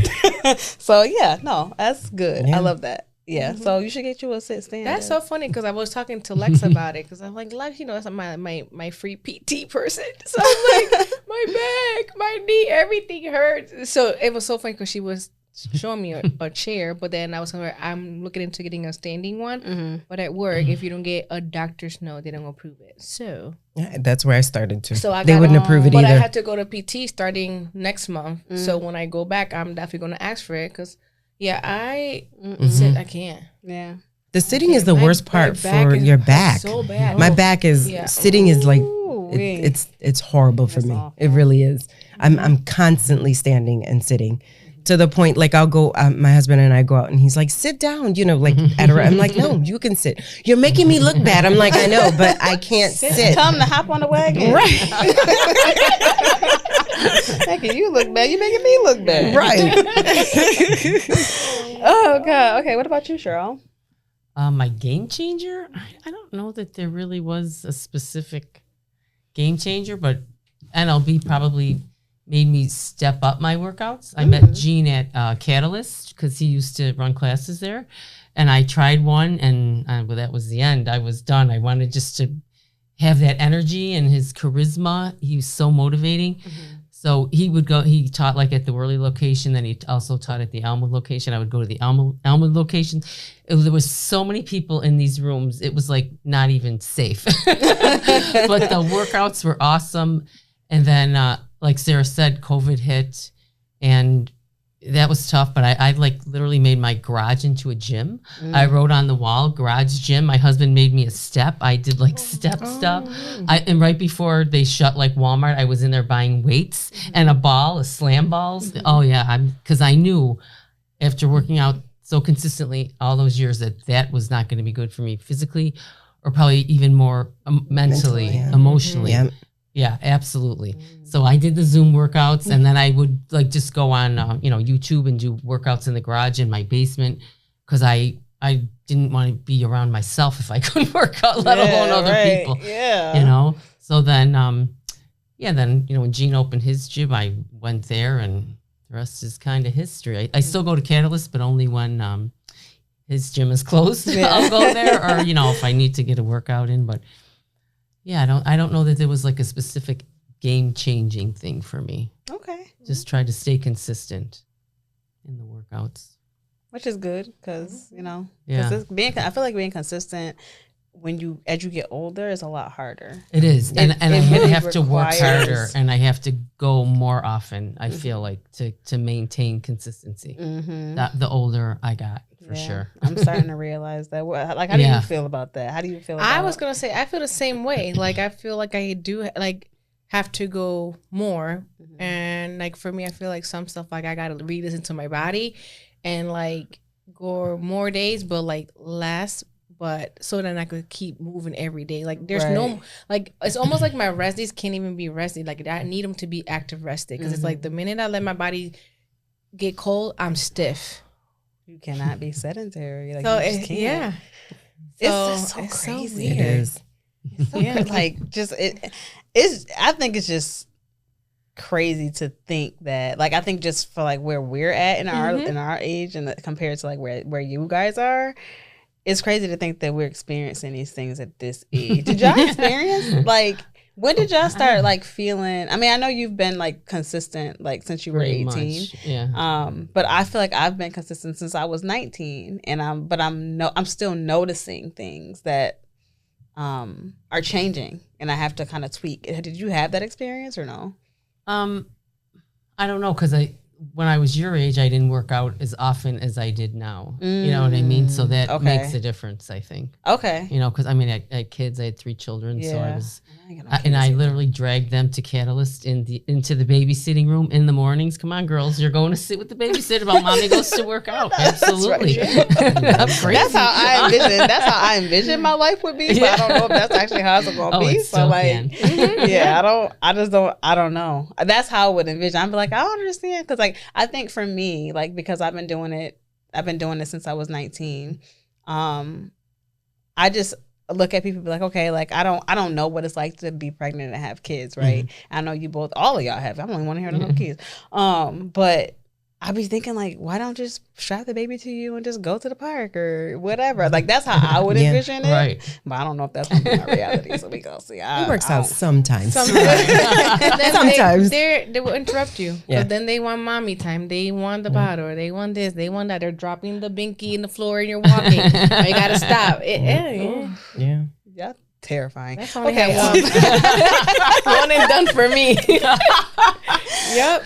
So yeah, no, that's good. I love that. Yeah. So you should get you a sit stand. That's so funny, because I was talking to Lex about it, because I'm like, Lex, you know, that's my free PT person. So I'm like, my back, my knee, everything hurts. So it was so funny because she was showing me a chair, but then I was telling her I'm looking into getting a standing one. But at work, if you don't get a doctor's note, they don't approve it. So yeah, that's where I started to. So they wouldn't approve it but either. I had to go to PT starting next month. So when I go back, I'm definitely going to ask for it, because I can't. Yeah. The sitting is the worst part for your back. So bad. My back is sitting is like it's horrible for me. Awful. It really is. I'm constantly standing and sitting, to the point like I'll go. My husband and I go out, and he's like, "Sit down," you know, like I'm like, "No, you can sit. You're making me look bad." I'm like, "I know, but I can't sit." Tell him to hop on the wagon. Right. Making you look bad. You making me look bad. Right. Oh God. Okay. What about you, Cheryl? My game changer? I don't know that there really was a specific game changer, but NLB probably made me step up my workouts. I met Gene at Catalyst, because he used to run classes there. And I tried one, and well, that was the end. I was done. I wanted just to have that energy and his charisma. He was so motivating. So he taught like at the Worley location, then he also taught at the Elmwood location. I would go to the Elmwood location. There was so many people in these rooms, it was like not even safe. But the workouts were awesome. And then, like Sarah said, COVID hit, and that was tough, but I like literally made my garage into a gym. I wrote on the wall, garage gym. My husband made me a step. I did like step stuff. And right before they shut like Walmart, I was in there buying weights and a slam balls. Oh yeah. Cause I knew after working out so consistently all those years that was not going to be good for me physically, or probably even more mentally, emotionally. Yeah, absolutely. So I did the Zoom workouts, and then I would like just go on, YouTube and do workouts in the garage in my basement, because I didn't want to be around myself if I couldn't work out, let alone other people. Yeah. So then, when Gene opened his gym, I went there, and the rest is kind of history. I still go to Catalyst, but only when his gym is closed. I'll go there, or if I need to get a workout in, but. Yeah, I don't know that there was like a specific game-changing thing for me. Okay. Just try to stay consistent in the workouts. Which is good because, I feel like being consistent as you get older is a lot harder. It is. And I have to work harder, and I have to go more often, I feel like, to maintain consistency. The older I got. For sure. I'm starting to realize that. Like, how do you feel about that? How do you feel about I was going to say, I feel the same way. Like, I feel like I do, like, have to go more. And, like, for me, I feel like some stuff, like, I got to re-listen to my body and, like, go more days, but, like, less. But so then I could keep moving every day. Like, there's no, like, it's almost like my rest days can't even be rest days. Like, I need them to be active rest days. Because it's like the minute I let my body get cold, I'm stiff. You cannot be sedentary. Like, so you just can't. Yeah. It's so crazy. It is. It's so like, just, I think it's just crazy to think that, like, I think just for, like, where we're at in our age and compared to, like, where you guys are, it's crazy to think that we're experiencing these things at this age. Did y'all experience, like, when did y'all start, like, feeling, I mean, I know you've been, like, consistent, like, since you were 18. Yeah. But I feel like I've been consistent since I was 19, and I'm still noticing things that are changing, and I have to kind of tweak. Did you have that experience or no? I don't know, because when I was your age, I didn't work out as often as I did now. You know what I mean? So that makes a difference, I think. Okay. Because I mean, I had kids. I had 3 children, so I was, I literally dragged them to Catalyst into the babysitting room in the mornings. Come on, girls, you're going to sit with the babysitter while mommy goes to work out. Absolutely. That's crazy. That's how I envision my life would be. But I don't know if that's actually how it's going to be. So like, I don't know. That's how I would envision. I'd be like, I don't understand, because like, I think for me, like, because I've been doing it since I was 19. I just look at people and be like, okay, like, I don't know what it's like to be pregnant and have kids, right? I know all of y'all have. I don't even want to hear no kids. But I be thinking, like, why don't just strap the baby to you and just go to the park or whatever? Like, that's how I would envision it. Right. But I don't know if that's my reality. So we gonna see. It works out sometimes. Sometimes they will interrupt you. Yeah. So then they want mommy time. They want the bottle. They want this. They want that. They're dropping the binky in the floor and you're walking. You gotta stop. Yeah. Terrifying. That's only one and done for me. Yep.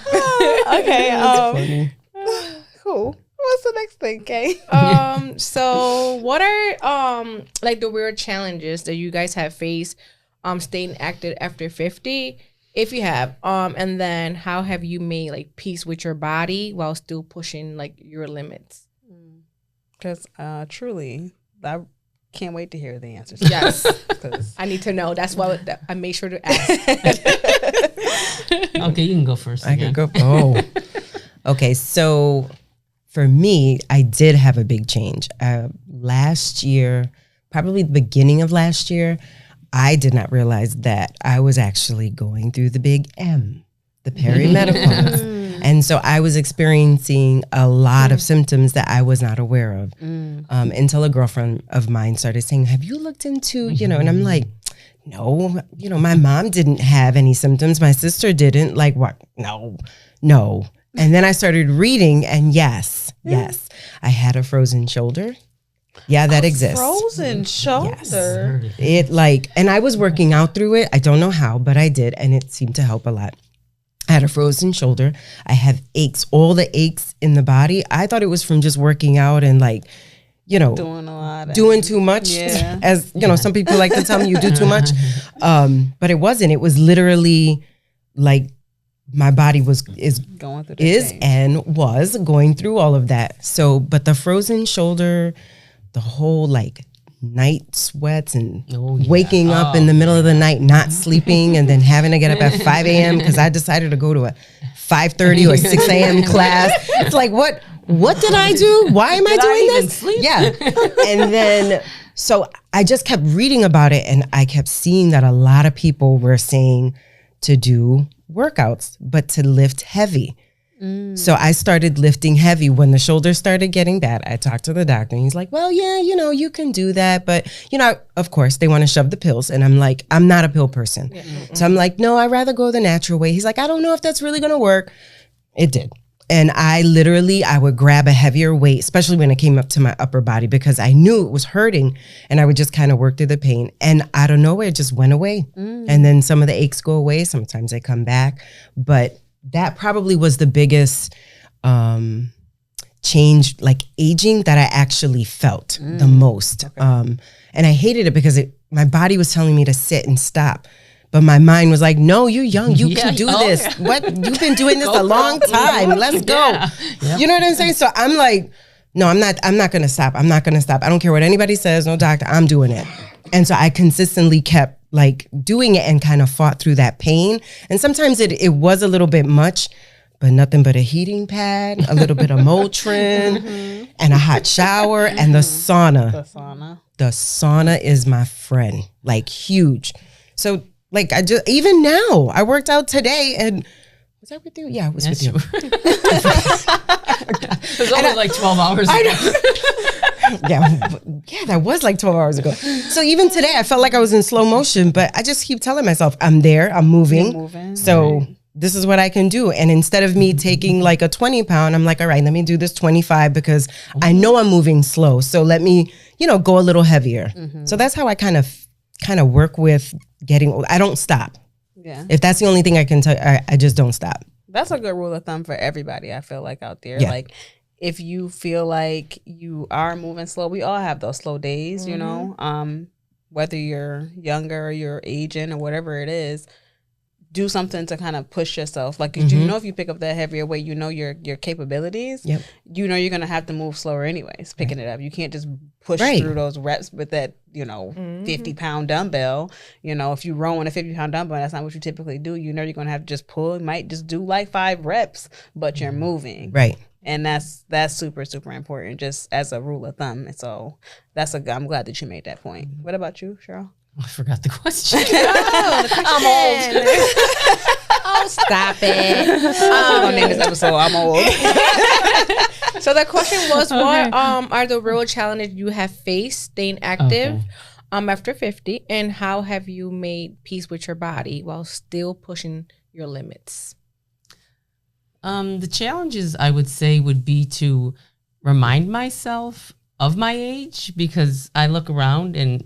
Okay. Cool. What's the next thing, Kay? So what are like the weird challenges that you guys have faced staying active after 50? If you have, and then how have you made like peace with your body while still pushing like your limits? Because truly, I can't wait to hear the answers. Yes. I need to know. That's why I made sure to ask. Okay, you can go first. I can go. Oh, okay. So for me, I did have a big change. Last year, probably the beginning of last year, I did not realize that I was actually going through the big M, the perimenopause. And so I was experiencing a lot of symptoms that I was not aware of until a girlfriend of mine started saying, have you looked into, and I'm like, no, my mom didn't have any symptoms. My sister didn't. Like, what? No. And then I started reading, and yes, I had a frozen shoulder. Yeah, that exists. Frozen shoulder. Yes. And I was working out through it. I don't know how, but I did, and it seemed to help a lot. I had a frozen shoulder. I have aches, all the aches in the body. I thought it was from just working out and doing too much. Yeah. As some people like to tell me, you do too much. But it wasn't. It was literally like my body was going through all of that. So, but the frozen shoulder, the whole night sweats and waking up in the middle of the night, not sleeping, and then having to get up at 5 a.m. because I decided to go to a 5:30 or 6 a.m. class. It's like, what did I do? Why am I doing this? Sleep? Yeah. And then, so I just kept reading about it, and I kept seeing that a lot of people were saying to do workouts, but to lift heavy. So I started lifting heavy when the shoulder started getting bad. I talked to the doctor, and he's like, well, yeah, you can do that. But, of course, they want to shove the pills. And I'm like, I'm not a pill person. Yeah. So I'm like, no, I'd rather go the natural way. He's like, I don't know if that's really going to work. It did. And I would grab a heavier weight, especially when it came up to my upper body, because I knew it was hurting, and I would just kind of work through the pain. And out of nowhere, it just went away. And then some of the aches go away. Sometimes they come back. But that probably was the biggest change, aging, that I actually felt the most. Okay. And I hated it because my body was telling me to sit and stop. But my mind was like, no, you're young. You can do this. Yeah. What? You've been doing this a long time. Let's go. Yeah. Yep. You know what I'm saying? So I'm like, no, I'm not going to stop. I'm not going to stop. I don't care what anybody says. No doctor, I'm doing it. And so I consistently kept doing it and kind of fought through that pain. And sometimes it was a little bit much, but nothing but a heating pad, a little bit of Motrin, and a hot shower, and the sauna. The sauna is my friend, huge. So even now, I worked out today, and was that with you? Yeah, it was with you. It was only 12 hours ago. Yeah, that was 12 hours ago. So even today, I felt like I was in slow motion, but I just keep telling myself, I'm there, I'm moving. So this is what I can do. And instead of me taking a 20 pound, I'm like, all right, let me do this 25 because I know I'm moving slow. So let me, go a little heavier. So that's how I kind of work with getting old. I don't stop. Yeah. If that's the only thing I can tell, I just don't stop. That's a good rule of thumb for everybody, I feel like, out there. Yeah. If you feel like you are moving slow, we all have those slow days, whether you're younger or you're aging or whatever it is, do something to kind of push yourself. If you pick up that heavier weight, your capabilities, you're going to have to move slower anyways, picking it up. You can't just push through those reps with that, 50-pound dumbbell. If you're rowing a 50-pound dumbbell, that's not what you typically do. You're going to have to just pull. You might just do 5 reps, but you're moving. Right. And that's super, super important, just as a rule of thumb. And so I'm glad that you made that point. What about you, Cheryl? I forgot the question. The question. I'm old. Oh, stop it. I'm gonna name this episode I'm old. So the question was, what are the real challenges you have faced staying active after 50, and how have you made peace with your body while still pushing your limits? The challenges, I would say, would be to remind myself of my age, because I look around and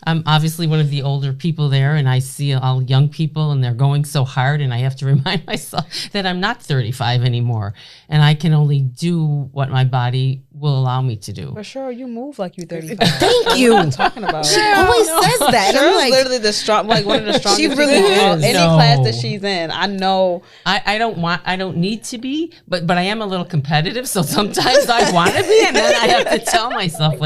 I'm obviously one of the older people there, and I see all young people and they're going so hard, and I have to remind myself that I'm not 35 anymore, and I can only do what my body will allow me to do. For sure, you move like you're 35. Thank you. What I'm talking about. She always says that. Cheryl's literally the strong, one of the strongest. She really is. Any class that she's in, I know. I don't need to be, but I am a little competitive, so sometimes I want to be, and then I have to tell myself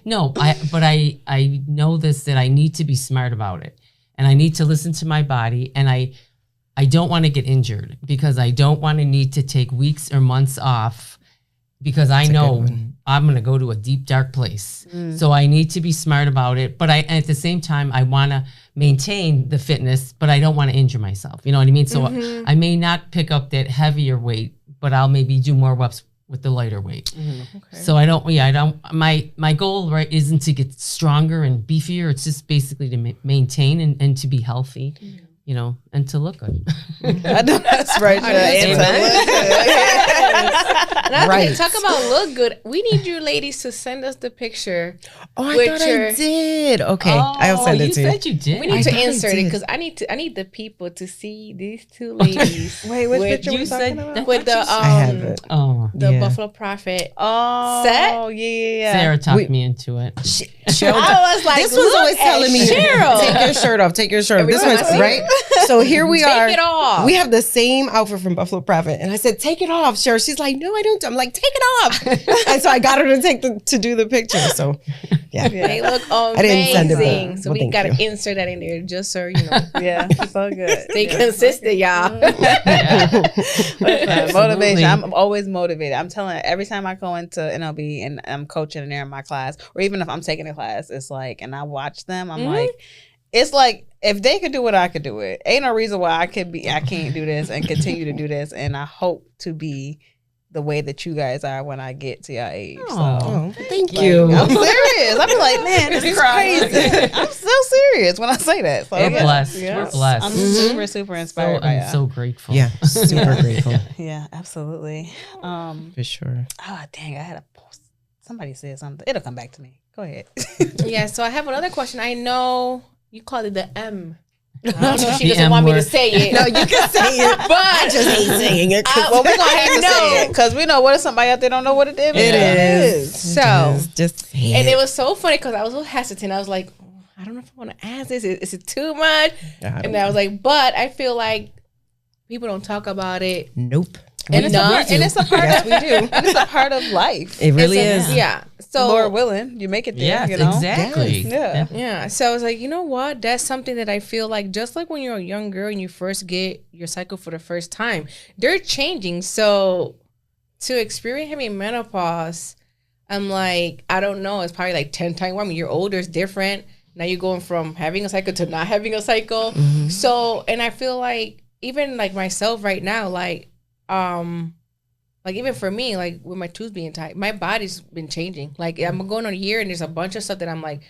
no, I know this, that I need to be smart about it, and I need to listen to my body, and I don't want to get injured, because I don't want to need to take weeks or months off, because I know I'm going to go to a deep, dark place. So I need to be smart about it. But at the same time, I want to maintain the fitness, but I don't want to injure myself. You know what I mean? So I may not pick up that heavier weight, but I'll maybe do more with the lighter weight. Okay. So I don't. My goal isn't to get stronger and beefier. It's just basically to maintain and to be healthy, and to look good. I know that's right. Right. Talk about look good. We need you ladies to send us the picture. Oh, I thought I did. Okay, I'll send it to you. You said you did. We need to insert it because I need the people to see these two ladies. Wait, which picture you we said talking about? With the I have it. the Buffalo Prophet. Oh, set? yeah. Sarah talked me into it. Cheryl, I was like, this was always telling me, Cheryl. take your shirt off, take your shirt off. This time one's I see right. So here we are. Take it off. We have the same outfit from Buffalo Prophet, and I said, "Take it off, Cheryl." She's like, "No, I don't." I'm like, "Take it off," and so I got her to do the picture. So, yeah, They look amazing. I didn't send it, but so well, we thank got to you. insert that in there just so Yeah, so good. Stay consistent, y'all. Listen, motivation. I'm always motivated. I'm telling you, every time I go into NLB and I'm coaching in there in my class, or even if I'm taking a class, it's like, and I watch them, I'm like, it's like, if they could do it, I could do it. Ain't no reason why I can't do this and continue to do this. And I hope to be the way that you guys are when I get to your age. Oh, thank Like, you. I'm serious. I'm like, man, this is crazy. I'm so serious when I say that. So We're blessed. yeah. We're blessed. I'm super inspired by I'm so grateful. Yeah, super grateful Yeah, absolutely. for sure. Oh, dang, I had a post. Somebody said something. It'll come back to me. Go ahead. Yeah, so I have another question. I know you called it the M. I don't know if she The doesn't M want me to word. say it. No, you can say it, but I just hate saying it. Well, we're gonna have to say it because we know what if somebody out there don't know what it is. It is. So, just say and it. it was so funny because I was a little hesitant. I was like, I don't know if I want to ask this. Is it too much? And I was like, but I feel like people don't talk about it. Nope. And it's a part Yes, of we do. and it's a part of life. It really It's is. Yeah. So Lord willing, you make it there. Yes, you know? exactly. Yeah. yeah. So I was like, you know what? That's something that I feel like just like when you're a young girl and you first get your cycle for the first time, they're changing. So to experience having menopause, I'm like, I don't know. It's probably like 10 times more. I mean, you're older, it's different. Now you're going from having a cycle to not having a cycle. Mm-hmm. So, and I feel like even like myself right now, like even for me, like with my tubes being tight, my body's been changing. Like I'm going on a year and there's a bunch of stuff that I'm like,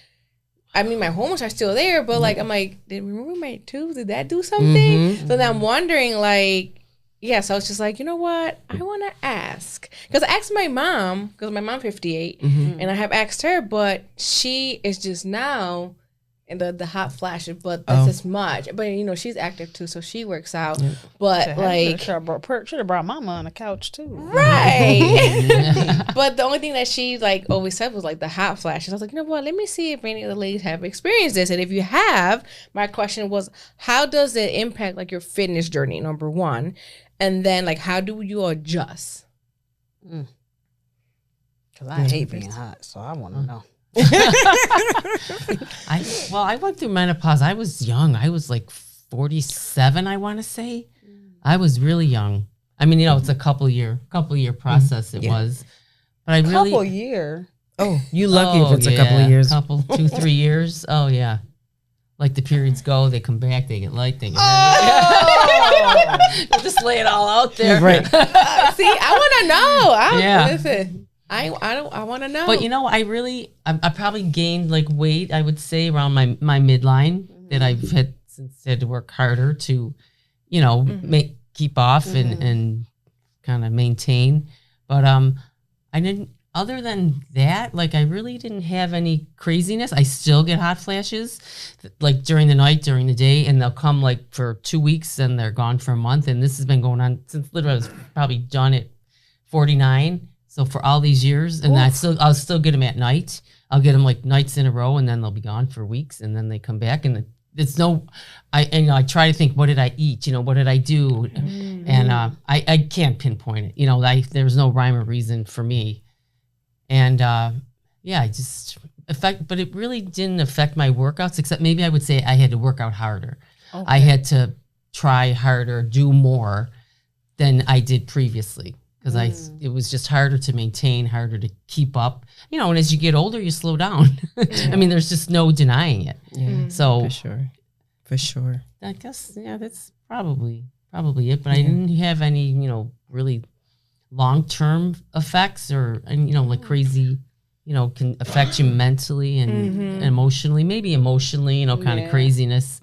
I mean, my hormones are still there, but like, I'm like, did we remove my tubes? Did that do something? So then I'm wondering like, yeah, so I was just like, you know what? I want to ask. Because I asked my mom, because my mom's 58, and I have asked her, but she is just now in the hot flashes, but that's as much. But, you know, she's active too, so she works out. Yeah. But, like... Should have brought mama on the couch too. Right. But the only thing that she, like, always said was, like, the hot flashes. I was like, you know what? Let me see if any of the ladies have experienced this. And if you have, my question was, how does it impact, like, your fitness journey, number one? And then, like, how do you adjust? Because I hate being hot, so I want to know. I went through menopause. I was young. I was like 47, I want to say. I was really young. I mean, you know, it's a couple year process. It was, but I really couple year. Oh, you lucky if it's a couple of years. 2-3 years. Oh yeah. Like the periods go, they come back, they get light, they get heavy. Just lay it all out there. Right. See, I want to know. Yeah. Listen. I want to know. But you know, I probably gained like weight, I would say around my midline that I've had since I had to work harder to, you know, keep off and kind of maintain. But I didn't, other than that, like I really didn't have any craziness. I still get hot flashes like during the night, during the day, and they'll come like for 2 weeks and they're gone for a month. And this has been going on since literally I was probably done at 49. So for all these years, and I'll still get them at night. I'll get them like nights in a row, and then they'll be gone for weeks, and then they come back. And it's I try to think, what did I eat? You know, what did I do? And I can't pinpoint it. You know, there's no rhyme or reason for me. And I just but it really didn't affect my workouts, except maybe I would say I had to work out harder. Okay. I had to try harder, do more than I did previously. Because it was just harder to maintain, harder to keep up. You know, and as you get older, you slow down. I mean, there's just no denying it. Yeah, so for sure. I guess that's probably it. But I didn't have any, you know, really long-term effects or, and, you know, like crazy, you know, can affect you mentally and emotionally, maybe emotionally, you know, kind of craziness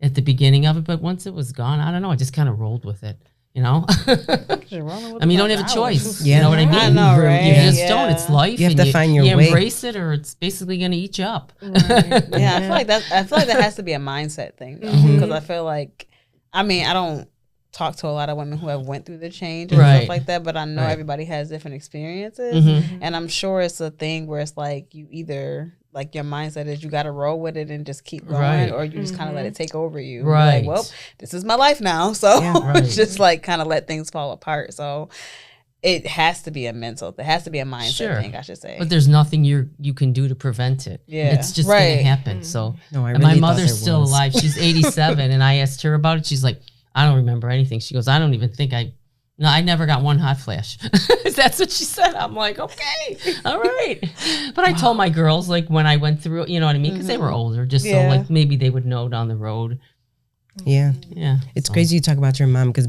at the beginning of it. But once it was gone, I don't know, I just kind of rolled with it, you know? I mean, you don't have a choice. You know what I mean? I know, right? You just don't. It's life. You have to find your way. You way. embrace it or it's basically going to eat you up. Right. Yeah, I feel like that has to be a mindset thing, though. Because I feel like, I mean, I don't talk to a lot of women who have went through the change and stuff like that, but I know everybody has different experiences, and I'm sure it's a thing where it's like you either like your mindset is you got to roll with it and just keep going, or you just kind of let it take over you. Right. Like, well, this is my life now, so just like kind of let things fall apart. So it has to be a mental. There has to be a mindset thing, I should say. But there's nothing you can do to prevent it. Yeah, it's just gonna happen. So no, I really my mother's still alive. She's 87, and I asked her about it. She's like, I don't remember anything. She goes, I don't even think I never got one hot flash. That's what she said. I'm like, okay, all right. But I told my girls, like, when I went through, you know what I mean? Because they were older, just so, like, maybe they would know down the road. Yeah. Yeah. It's crazy you talk about your mom, because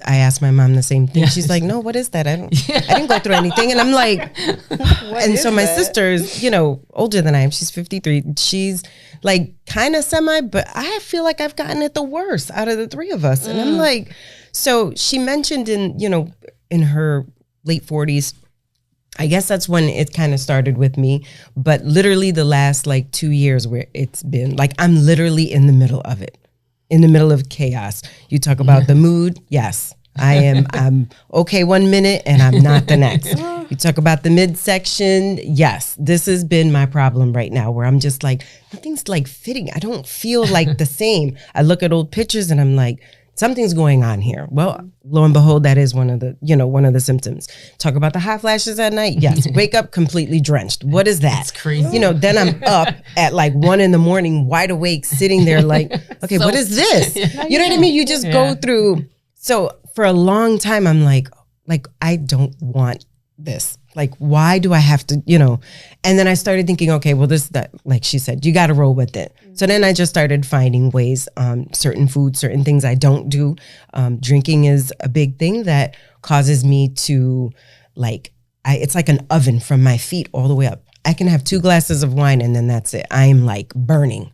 I asked my mom the same thing. She's like, no, what is that? I didn't go through anything. And I'm like, and so my sister's, you know, older than I am. She's 53. She's like kind of semi, but I feel like I've gotten it the worst out of the three of us. And I'm like, so she mentioned in her late 40s, I guess that's when it kind of started with me. But literally the last like 2 years where it's been like, I'm literally in the middle of it. In the middle of chaos. You talk about the mood. Yes, I'm okay 1 minute and I'm not the next. You talk about the midsection. Yes, this has been my problem right now, where I'm just like, nothing's like fitting. I don't feel like the same. I look at old pictures and I'm like, something's going on here. Well, lo and behold, that is one of the symptoms. Talk about the hot flashes at night. Yes. Wake up completely drenched. What is that? It's crazy. You know, then I'm up at like 1 a.m, wide awake, sitting there like, okay, what is this? You know what I mean? You just go through. So for a long time, I'm like, I don't want this. Like, why do I have to, you know? And then I started thinking, okay, well, that, like she said, you got to roll with it. So then I just started finding ways, certain foods, certain things I don't do. Drinking is a big thing that causes me to it's like an oven from my feet all the way up. I can have 2 glasses of wine and then that's it. I'm like burning.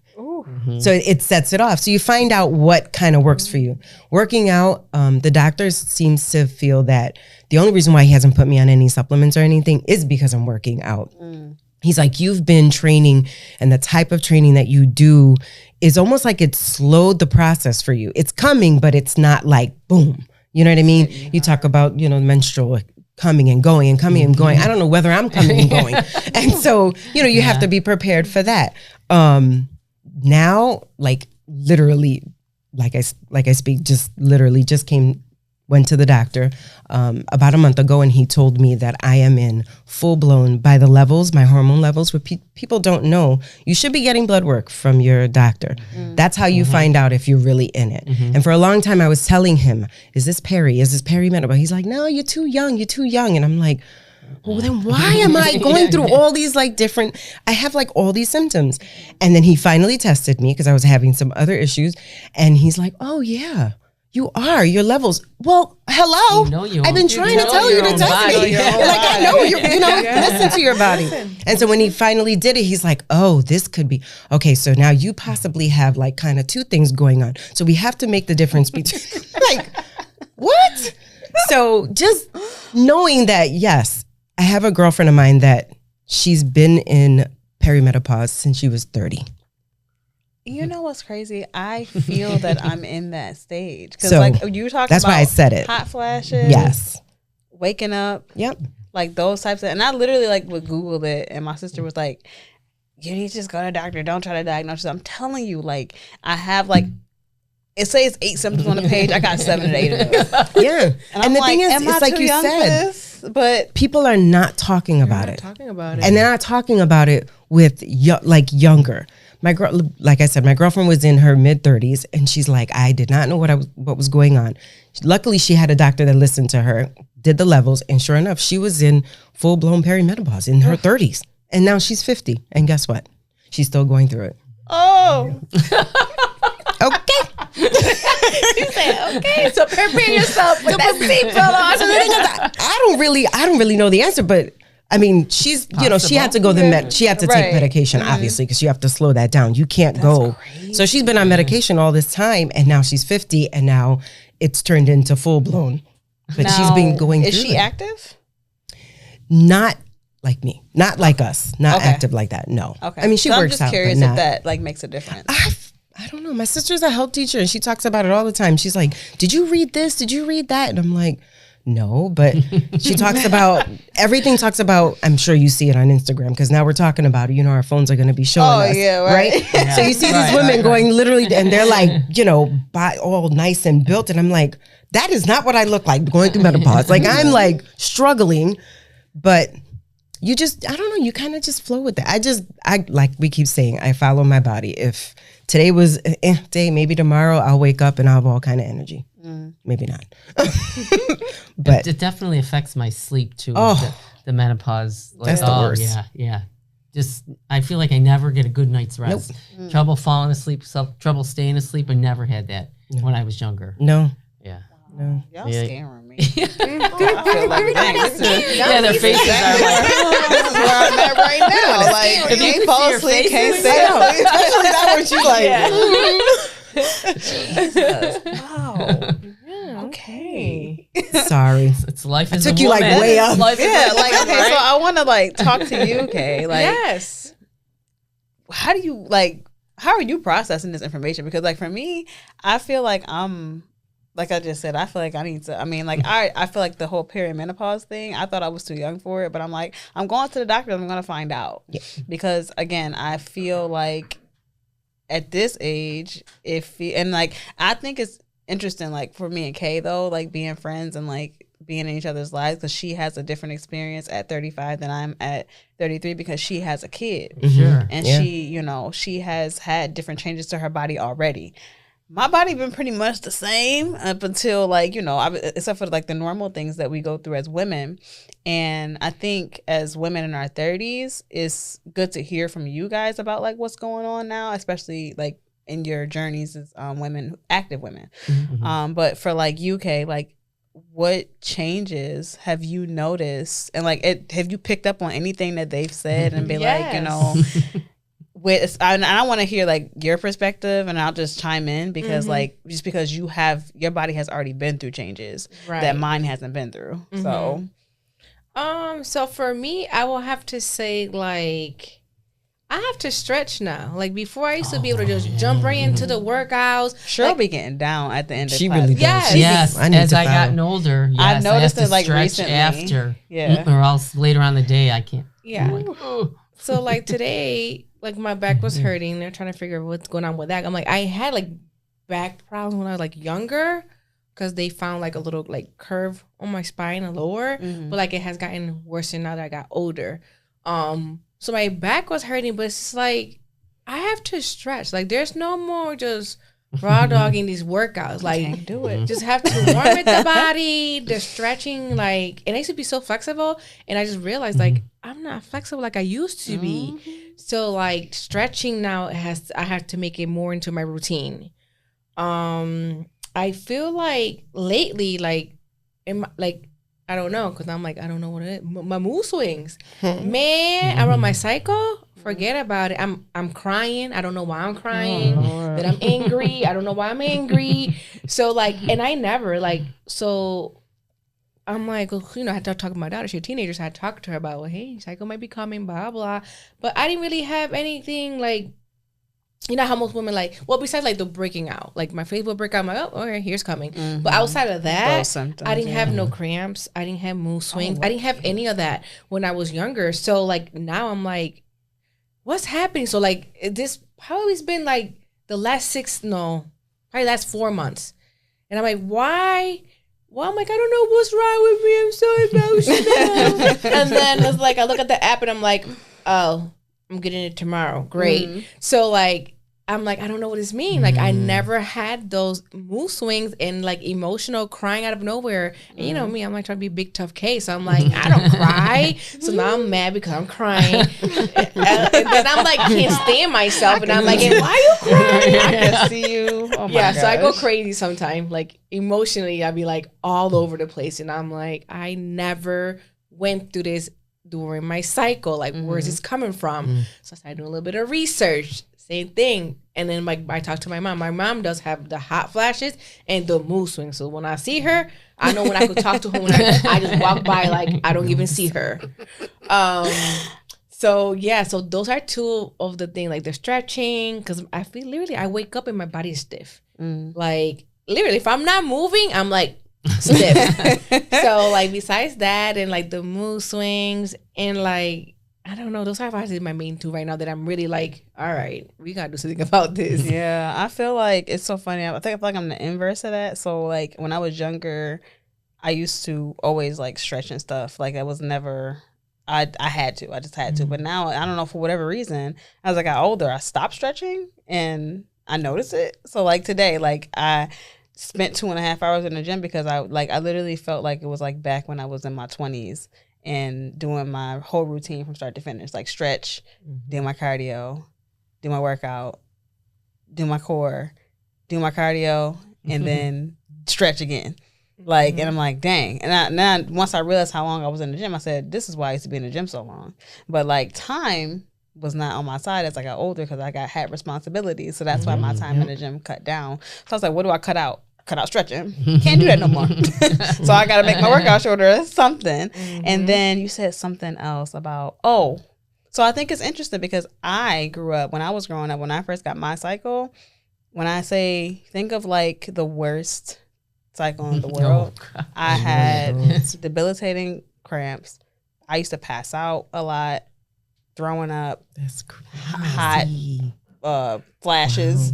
So it sets it off. So you find out what kind of works for you. Working out, the doctor seems to feel that the only reason why he hasn't put me on any supplements or anything is because I'm working out. He's like, you've been training, and the type of training that you do is almost like it slowed the process for you. It's coming, but it's not like boom. You know what I mean? You talk about, menstrual coming and going and coming and going. I don't know whether I'm coming and going. And so, you have to be prepared for that. Now, literally, like I speak, just literally just went to the doctor about a month ago, and he told me that I am in full blown by the levels, my hormone levels. What people don't know, you should be getting blood work from your doctor. That's how you find out if you're really in it. And for a long time, I was telling him, is this perimenopause? He's like, no, you're too young. And I'm like, well, then why am I going through all these I have all these symptoms. And then he finally tested me because I was having some other issues. And he's like, oh yeah, you are, your levels. Well, hello. I've been trying to tell you to test me. I know you, listen to your body. And so when he finally did it, he's like, oh, this could be, okay, so now you possibly have kind of 2 things going on. So we have to make the difference between, what? So just knowing that, yes, I have a girlfriend of mine that she's been in perimenopause since she was 30. You know what's crazy? I feel that I'm in that stage. Because so, you talked that's about why I said it. Hot flashes. Yes. Waking up. Yep. Those types of, and I literally would Google it, and my sister was like, you need to just go to a doctor. Don't try to diagnose it. I'm telling you, I have it says 8 symptoms on the page. I got 7 or 8 of them. Yeah. And the thing is, it's like you said, but people are not talking about it. And they're not talking about it with younger. My girl, like I said, my girlfriend was in her mid-30s, and she's like, I did not know what was going on. Luckily, she had a doctor that listened to her, did the levels, and sure enough, she was in full-blown perimenopause in her 30s. And now she's 50. And guess what? She's still going through it. Oh. Okay. She said, okay. So prepare yourself. Put that seatbelt on. So the thing is, I don't really know the answer, but I mean, she's, she had to go she had to take medication, obviously, because you have to slow that down. You can't go. Crazy. So she's been on medication all this time, and now she's 50, and now it's turned into full blown. But now, she's been going through Is she active? Not like me. Not like us. Not active like that. No. Okay. I mean, she works out. I'm just curious if that like makes a difference. I don't know. My sister's a health teacher, and she talks about it all the time. She's like, did you read this? Did you read that? And I'm like, no, but she talks about everything. Talks about. I'm sure you see it on Instagram because now we're talking about it. Our phones are going to be showing us. Yeah, right. Yeah. So you see these women going literally, and they're like, all nice and built, and I'm like, that is not what I look like going through menopause. Like I'm like struggling, but you just, I don't know. You kind of just flow with it. I like we keep saying, I follow my body. If today was day, maybe tomorrow I'll wake up and I'll have all kind of energy. Maybe not. But it definitely affects my sleep too. Oh, the menopause. Like, that's the worst. Yeah. Just, I feel like I never get a good night's rest. Nope. Trouble falling asleep, trouble staying asleep. I never had that when I was younger. No. Yeah. No. Y'all scaring me. I feel like, dang, their faces are like, this is where I'm at right now. Like, if you fall asleep, can't stay up. Especially that when she's like, Jesus. Wow. Yeah, okay. Sorry. It's life. I took you like way up. Like, okay, so I want to like talk to you, okay? Like, yes. How are you processing this information? Because like for me, I feel like like I just said, I feel like I need to, I feel like the whole perimenopause thing, I thought I was too young for it, but I'm like, I'm going to the doctor and I'm going to find out. Yeah. Because again, I feel like at this age, I think it's interesting, like for me and Kay though, like being friends and like being in each other's lives, because she has a different experience at 35 than I'm at 33 because she has a kid. Sure. And she has had different changes to her body already. My body been pretty much the same up until like, except for like the normal things that we go through as women. And I think as women in our 30s, it's good to hear from you guys about like what's going on now, especially like in your journeys as women, active women. Mm-hmm. But for like UK, like what changes have you noticed? And like, have you picked up on anything that they've said and be like, and I want to hear like your perspective, and I'll just chime in because like just because your body has already been through changes that mine hasn't been through. So for me, I will have to say like I have to stretch now. Like before, I used to be able to just jump right into the workouts. She'll be getting down at the end of she class. Really does. Yes. As I gotten older, I noticed it like recently. After, or else later on the day I can't. Yeah. So like today, like my back was hurting. They're trying to figure out what's going on with that. I'm like, I had like back problems when I was like younger because they found like a little like curve on my spine and lower, but like it has gotten worse now that I got older. So my back was hurting, but it's like I have to stretch. Like there's no more just raw dogging these workouts. Like can't do it. Just have to warm with the body. The stretching, like it used to be so flexible, and I just realized like I'm not flexible like I used to be. So like stretching now I have to make it more into my routine. I feel like lately like I don't know, because I'm like, I don't know what it is. My mood swings. Man, around my cycle, forget about it. I'm crying. I don't know why I'm crying. That I'm angry. I don't know why I'm angry. So, like, and I never, like, so I'm like, well, I had to talk to my daughter. She's a teenager, so I had to talk to her about, well, hey, cycle might be coming, blah, blah. But I didn't really have anything, like, you know how most women like, well, besides like the breaking out, like my face will break out, I'm like, oh, okay, here's coming. But outside of that, I didn't have no cramps. I didn't have mood swings. I didn't have any of that when I was younger. So like now I'm like, what's happening? So like this probably has been like the last probably last 4 months. And I'm like, why? Well, I'm like, I don't know what's wrong with me. I'm so emotional. And then it's like, I look at the app and I'm like, oh, I'm getting it tomorrow. Great. So like, I'm like, I don't know what this means. Like I never had those mood swings and like emotional crying out of nowhere. And you know me, I'm like trying to be a big tough case. So I'm like, I don't cry. So now I'm mad because I'm crying. And then I'm like, can't stand myself. And I'm like, why are you crying? I can see you. Oh yeah, so I go crazy sometimes. Like emotionally, I be like all over the place, and I'm like, I never went through this during my cycle. Like, where's this coming from? So I started doing a little bit of research. Same thing. And then like I talked to my mom. My mom does have the hot flashes and the mood swings. So when I see her, I know when I could talk to her. When I just walk by, like I don't even see her. So yeah, so those are two of the things, like the stretching, because I feel literally I wake up and my body is stiff. Like literally, if I'm not moving, I'm like stiff. So like besides that, and like the mood swings, and like I don't know, those are probably my main two right now that I'm really like, all right, we gotta do something about this. Yeah, I feel like it's so funny. I feel like I'm the inverse of that. So like when I was younger, I used to always like stretch and stuff. Like I was never. I just had to. But now, I don't know, for whatever reason, as I got older, I stopped stretching and I noticed it. So like today, like I spent 2.5 hours in the gym because I literally felt like it was like back when I was in my 20s and doing my whole routine from start to finish, like stretch, do my cardio, do my workout, do my core, do my cardio, and then stretch again. Like, and I'm like, dang. And now once I realized how long I was in the gym, I said, this is why I used to be in the gym so long. But like time was not on my side as I got older because I had responsibilities. So that's why my time in the gym cut down. So I was like, what do I cut out? Cut out stretching. Can't do that no more. So I got to make my workout shorter or something. And then you said something else about, so I think it's interesting because I grew up, when I was growing up, when I first got my cycle, when I say, think of like the worst cycle in the world. I had debilitating cramps. I used to pass out a lot, throwing up, hot flashes,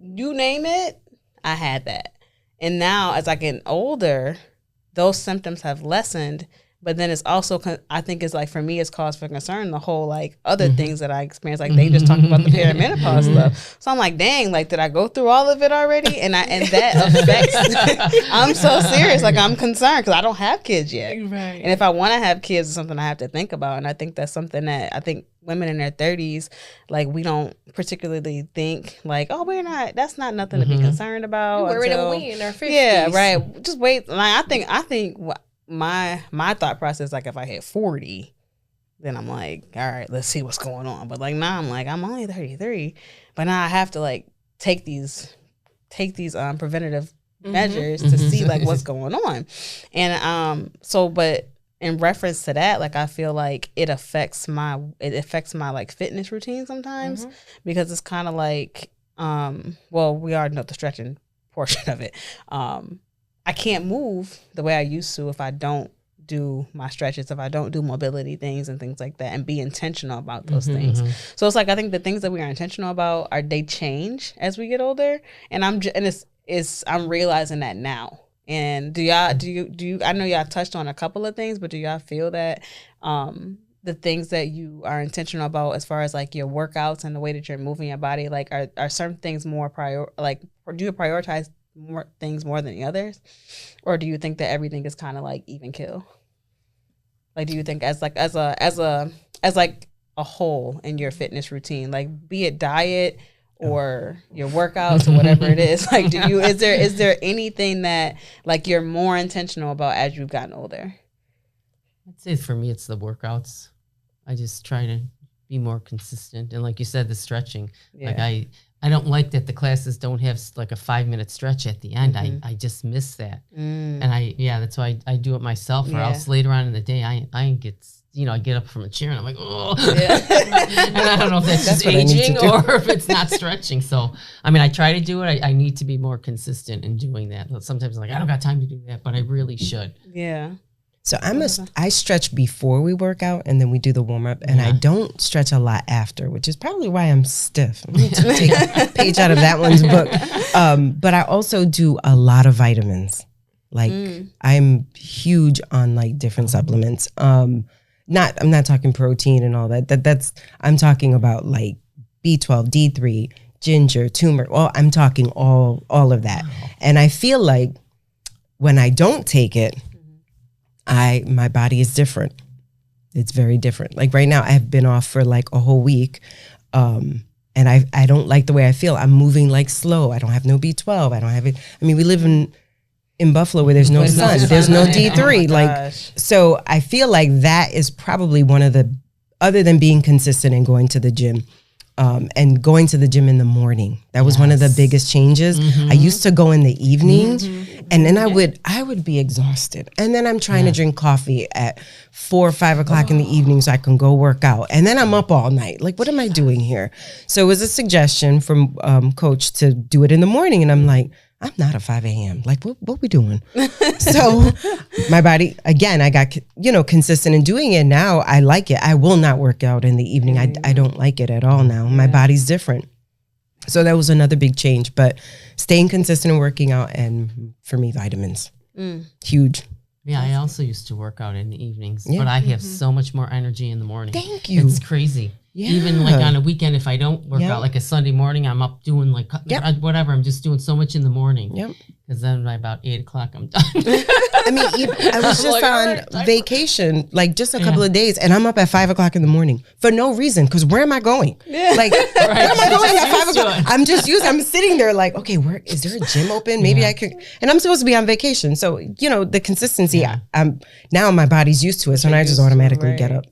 you name it, I had that. And now as I get older, those symptoms have lessened. But then it's also, I think it's like, for me, it's cause for concern, the whole like other things that I experienced. Like they just talked about the perimenopause stuff. So I'm like, dang, like did I go through all of it already? And that affects, I'm so serious. Like I'm concerned because I don't have kids yet. Right. And if I want to have kids, it's something I have to think about. And I think that's something that I think women in their 30s, like we don't particularly think like, that's not nothing to be concerned about. We're in our 50s. Yeah, right. Just wait. Like I think my thought process, like if I hit 40, then I'm like, all right, let's see what's going on. But like now I'm like, I'm only 33, but now I have to like take these preventative measures to see like what's going on. And but in reference to that, like I feel like it affects my like fitness routine sometimes because it's kind of like we already know the stretching portion of it. I can't move the way I used to if I don't do my stretches, if I don't do mobility things and things like that, and be intentional about those things. So it's like I think the things that we are intentional about they change as we get older, and I'm realizing that now. And do you? I know y'all touched on a couple of things, but do y'all feel that the things that you are intentional about as far as like your workouts and the way that you're moving your body, like are certain things more do you prioritize more things more than the others, or do you think that everything is kind of like even kill? Like, do you think as a whole in your fitness routine, like be it diet or your workouts or whatever it is, like is there anything that like you're more intentional about as you've gotten older? I'd say for me it's the workouts. I just try to be more consistent, and like you said, the stretching. Like I don't like that the classes don't have like a 5-minute stretch at the end. I just miss that. And that's why I do it myself, or else later on in the day, I get up from a chair and I'm like, oh, and I don't know if that's just aging or if it's not stretching. So, I mean, I try to do it. I need to be more consistent in doing that. Sometimes I'm like, I don't got time to do that, but I really should. Yeah. So I stretch before we work out, and then we do the warm up, and I don't stretch a lot after, which is probably why I'm stiff. I need to take a page out of that one's book. But I also do a lot of vitamins. Like I'm huge on like different supplements. I'm not talking protein and all that. I'm talking about like B12, D3, ginger, turmeric. Well, I'm talking all of that. And I feel like when I don't take it, my body is different. It's very different. Like right now, I have been off for like a whole week, and and I don't like the way I feel. I'm moving like slow. I don't have no B12. I don't have it. I mean, we live in Buffalo where there's no sun. There's no D3. So I feel like that is probably one of the, other than being consistent and going to the gym, and going to the gym in the morning. That was one of the biggest changes. I used to go in the evenings, and then I would be exhausted. And then I'm trying to drink coffee at 4 or 5 o'clock in the evening so I can go work out. And then I'm up all night. Like, what am I doing here? So it was a suggestion from coach to do it in the morning. And I'm like, I'm not a 5 a.m. Like, what we doing? So my body, again, I got, consistent in doing it. Now I like it. I will not work out in the evening. I don't like it at all now. My body's different. So that was another big change. But staying consistent and working out, and for me, vitamins. Huge. Yeah, I also used to work out in the evenings, but I have so much more energy in the morning. Thank you. It's crazy. Yeah. Even like on a weekend, if I don't work out, like a Sunday morning, I'm up doing like whatever. I'm just doing so much in the morning. Because then by about 8 o'clock, I'm done. I mean, I was just on vacation, like just a couple of days, and I'm up at 5 o'clock in the morning for no reason. Because where am I going? Like, where am I going at 5 o'clock? I'm sitting there like, okay, where is there a gym open? Maybe I could. And I'm supposed to be on vacation, so the consistency. I'm now my body's used to it, so now I just automatically get up.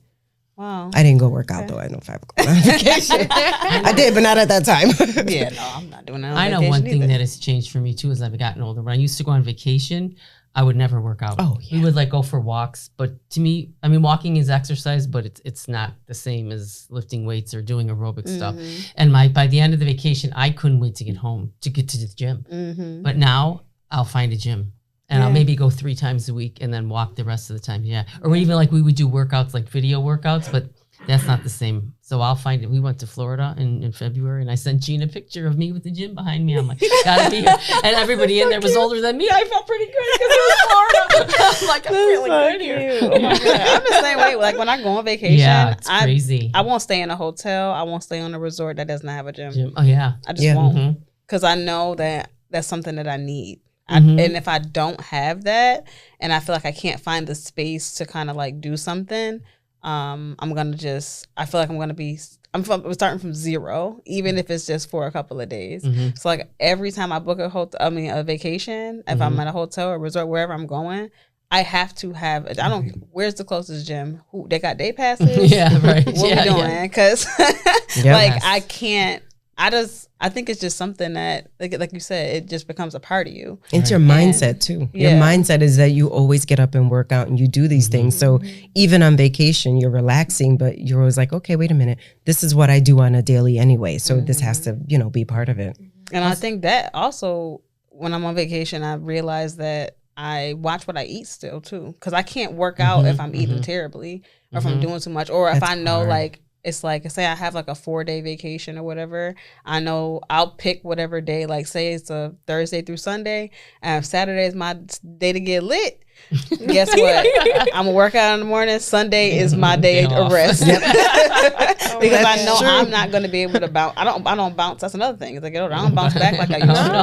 Wow. I didn't go work out though. I know 5 o'clock on vacation. I did, but not at that time. I'm not doing that on I know vacation one thing either. that has changed for me too as I've gotten older. When I used to go on vacation, I would never work out. Oh, yeah. We would like go for walks, but to me, I mean, walking is exercise, but it's not the same as lifting weights or doing aerobic stuff. And by the end of the vacation, I couldn't wait to get home to get to the gym. But now I'll find a gym. And I'll maybe go 3 times a week and then walk the rest of the time. Or even like we would do workouts, like video workouts, but that's not the same. So I'll find it. We went to Florida in February, and I sent Gina a picture of me with the gym behind me. I'm like, gotta be here. And everybody in there was older than me. I felt pretty good because it was Florida. I'm like, I'm feeling good here. Oh my God. I'm the same way. Like when I go on vacation, it's crazy. I won't stay in a hotel. I won't stay on a resort that does not have a gym. Oh, yeah. I just won't. Because I know that that's something that I need. And if I don't have that, and I feel like I can't find the space to kind of like do something, I'm starting from zero, even if it's just for a couple of days. So like every time I book a vacation, if I'm at a hotel or resort, wherever I'm going, I have to have, where's the closest gym? Who, they got day passes? Yeah, right. What we doing? Because I can't, I think it's just something that, like you said, it just becomes a part of you. It's your mindset too. Your mindset is that you always get up and work out and you do these things. So even on vacation, you're relaxing, but you're always like, okay, wait a minute. This is what I do on a daily anyway. So this has to, be part of it. And I think that also, when I'm on vacation, I realize that I watch what I eat still too. Because I can't work out if I'm eating terribly or if I'm doing too much. Or if I know hard. It's like, say I have like a 4-day vacation or whatever, I know I'll pick whatever day, like say it's a Thursday through Sunday, and if Saturday is my day to get lit, guess what? I'm gonna work out in the morning. Sunday is my day of rest. Because I know I'm not gonna be able to bounce. I don't bounce. That's another thing. It's like, I don't bounce back like I used to.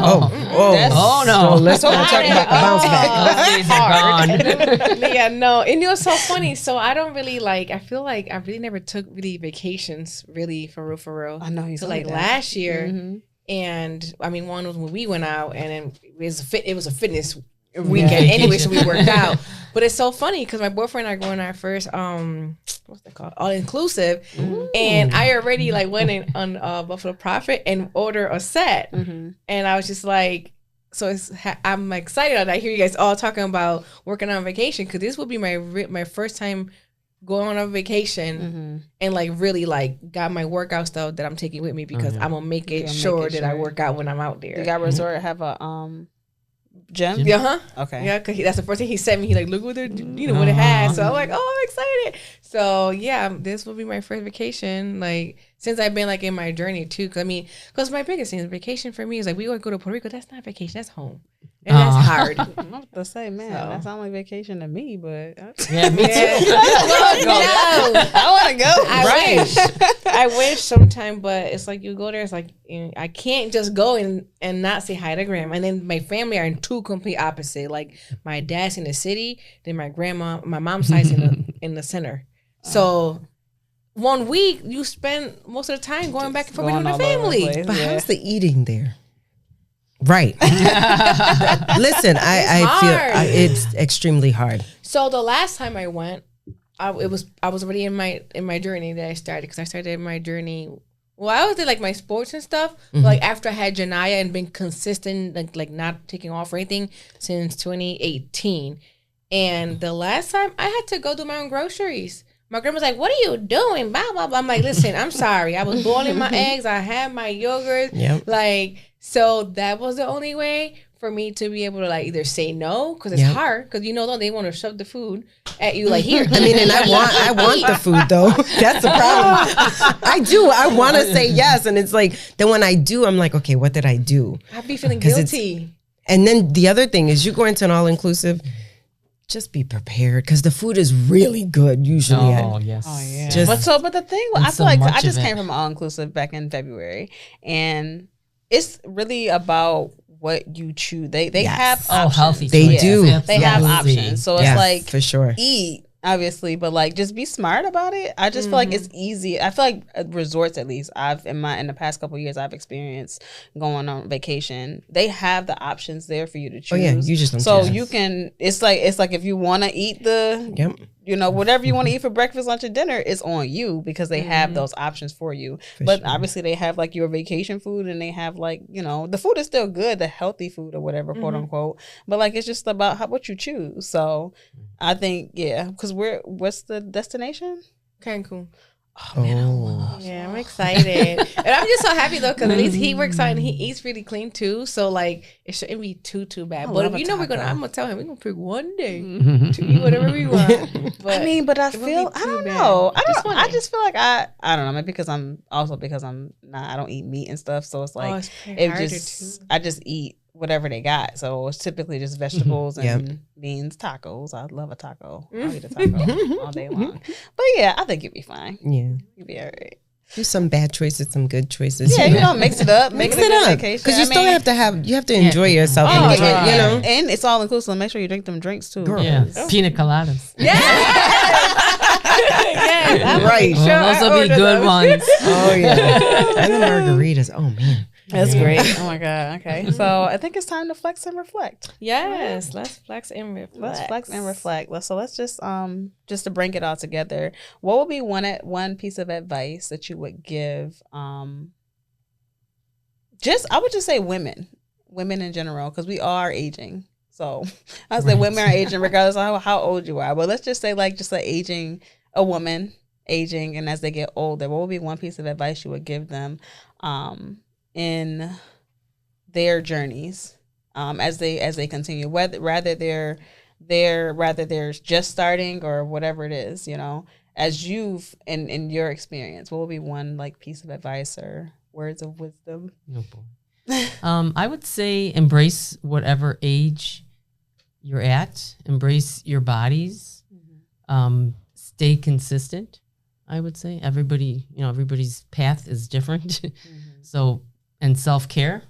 Oh no. So let's talk about the bounce back. Those days are gone. Yeah, no. And it was so funny. So I don't really I feel like I really never took really vacations, really, for real. I know. So like last year, and I mean, one was when we went out, and then it was a fitness weekend anyway, so we worked out. But it's so funny because my boyfriend and I going on our first what's that called, all inclusive, and I already went in on Buffalo Profit and order a set, and I was just like, so I'm excited that I hear you guys all talking about working on vacation, because this will be my first time going on vacation and really got my workout stuff that I'm taking with me, because I'm gonna make it sure that I work out when I'm out there. You got resort have a gym? Yeah, okay. Yeah, because that's the first thing he sent me. He look what they're, what it has. So I'm like, oh, I'm excited. So yeah, this will be my first vacation, since I've been in my journey too. Because my biggest thing is vacation for me is we go to Puerto Rico. That's not vacation. That's home. And that's hard. I'm about to say, man, that sounds like vacation to me, but yeah, me too. I want to go. I wish sometime, but it's you go there. It's I can't just go and not say hi to grandma. And then my family are in two complete opposite. My dad's in the city, then my mom's side's in the center. So 1 week you spend most of the time going back and forth with the all over the family. place. But Yeah. how's the eating there? Right. Listen, I hard. feel it's extremely hard. So the last time I went, I was already in my journey that I started, because I started my journey. Well, I always did like my sports and stuff. But like after I had Janaya and been consistent, like not taking off or anything since 2018. And the last time I had to go do my own groceries. My grandma's like, "What are you doing?" Blah blah blah. I'm like, "Listen, I'm sorry. I was boiling my eggs. I had my yogurt. Yep. Like, so that was the only way for me to be able to like either say no, because it's Yep. hard, because they want to shove the food at you like, here. I mean, and I want the food though. That's the problem. I do. I want to say yes, and it's like then when I do, I'm like, okay, what did I do? I'd be feeling 'Cause it's- guilty. And then the other thing is, you go into an all inclusive. Just be prepared, because the food is really good usually. Oh, yes. Oh yeah. Just- but the thing, And I so feel like much I just of it. came from all inclusive back in February, and it's really about what you choose. They Yes. have Oh, options. healthy. They choices. do. They have Absolutely. options. So Yeah, it's like for sure. eat, obviously, but like just be smart about it. I just feel like it's easy. I feel like at resorts, at least I've in the past couple of years I've experienced going on vacation. They have the options there for you to choose. Oh yeah, you just don't. so choose. you can. It's like if you want to eat the Yep. whatever you want to eat for breakfast, lunch, or dinner, it's on you, because they have those options for you. But sure. obviously they have like your vacation food, and they have like, the food is still good, the healthy food or whatever, quote unquote. But like, it's just about what you choose. So I think, yeah, because what's the destination? Cancun. Oh, Yeah, I'm excited. And I'm just so happy though, because at least he works out and he eats really clean too. So like, it shouldn't be too bad. But love if a I'm taco. gonna tell him we're gonna pick one day to eat whatever we want. But I mean, but I it wouldn't feel be I too don't bad. know. Just one I day. just feel like I don't know. Maybe because I'm not. I don't eat meat and stuff. So it's like it's probably harder too. I just eat whatever they got. So it's typically just vegetables Yep. and beans, tacos. I love a taco. I'll eat a taco all day long. But yeah, I think you'll be fine. yeah. You'll be all right. Do some bad choices, some good choices. Yeah, mix it up. Mix Make it a good up, vacation. because you I still mean, have to enjoy yourself. Oh, and enjoy, yeah. you know. And it's all inclusive. Make sure you drink them drinks too. Girl. Yeah, pina coladas. Yes, I'm Right. sure Well, those I will be ordered good those. ones. Oh yeah, and the margaritas. Oh man. That's great. Oh my God. Okay. So I think it's time to flex and reflect. Yes, let's flex and reflect. Let's flex and reflect. Let's just to bring it all together. What would be one piece of advice that you would give I would just say women in general, because we are aging. So I would say women are aging regardless of how old you are. But let's just say like just a woman aging, and as they get older, what would be one piece of advice you would give them in their journeys as they continue, whether they're just starting or whatever it is, as you've in your experience, what would be one like piece of advice or words of wisdom? Oh, boy. I would say embrace whatever age you're at. Embrace your bodies. Stay consistent. I would say everybody's path is different. So, and self-care.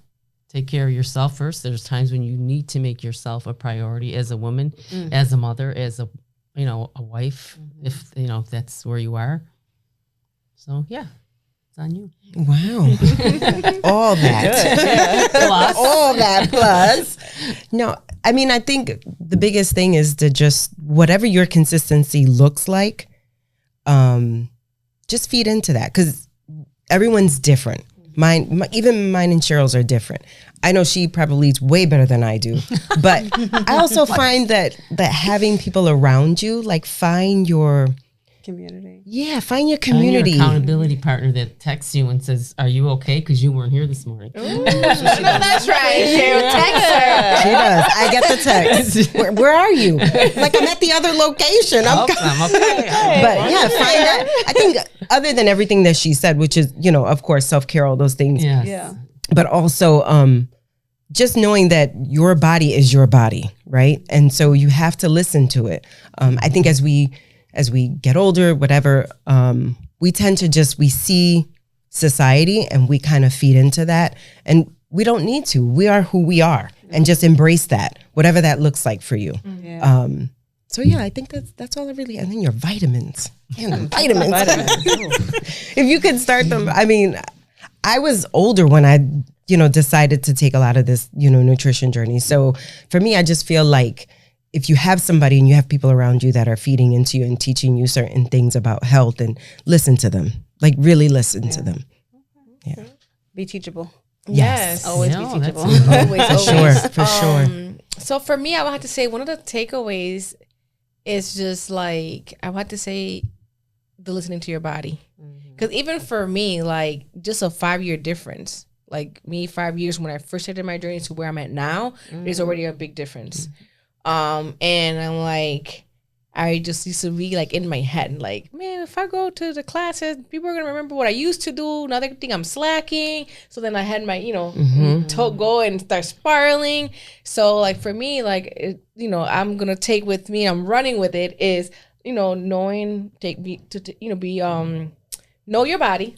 Take care of yourself first. There's times when you need to make yourself a priority as a woman, as a mother, as a wife, if that's where you are. So yeah, it's on you. Wow. All that. Plus. All that plus. No, I mean, I think the biggest thing is to just, whatever your consistency looks like, just feed into that, because everyone's different. Even mine and Cheryl's are different. I know she probably eats way better than I do, but I also find that having people around you, like find your Community. find your Find your community. accountability partner that texts you and says, "Are you okay? Because you weren't here this morning." That's right. Cheryl, text her. She does. I get the text. Where are you? Like, I'm at the other location. I'm okay. But yeah, find that. I think other than everything that she said, which is, of course, self-care, all those things. Yes. Yeah. But also just knowing that your body is your body, right? And so you have to listen to it. I think as we get older, whatever, we tend to we see society and we kind of feed into that. And we don't need to. We are who we are, and just embrace that, whatever that looks like for you. Yeah. So yeah, I think that's all I really. And then your vitamins, man, vitamins. If you could start them, I mean, I was older when I, decided to take a lot of this, nutrition journey. So for me, I just feel like if you have somebody and you have people around you that are feeding into you and teaching you certain things about health, and listen to them, like really listen to them. Yeah. Be teachable. Yes. Always be teachable. Always. For sure. So for me, I would have to say one of the takeaways is just like, I would have to say the listening to your body. Because even for me, like just a 5-year difference, like me 5 years when I first started my journey to where I'm at now, there's already a big difference. And I'm like, I just used to be like in my head, like, man, if I go to the classes, people are going to remember what I used to do. Now they think I'm slacking. So then I had my, to go and start spiraling. So like for me, like, I'm going to take with me, I'm running with it is, knowing, know your body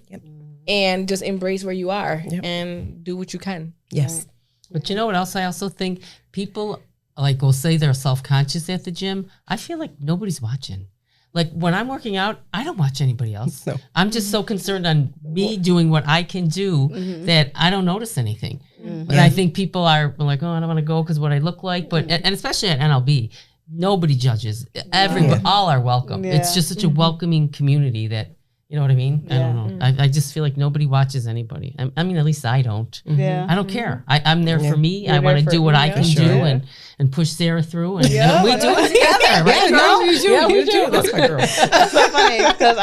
and just embrace where you are and do what you can. Yes. But you know what else? I also think people like will say they're self-conscious at the gym. I feel like nobody's watching. Like when I'm working out, I don't watch anybody else. No. I'm just so concerned on me doing what I can do that I don't notice anything. But I think people are like, oh, I don't want to go because what I look like. But and especially at NLB, nobody judges. Everybody, all are welcome. Yeah. It's just such a welcoming community that, you know what I mean? I don't know. I just feel like nobody watches anybody. I mean, at least I don't. I don't care. I'm there for me. I want to do what I can do and push Sarah through. And we do it together, right? No, you do. You do. That's my girl. That's so funny because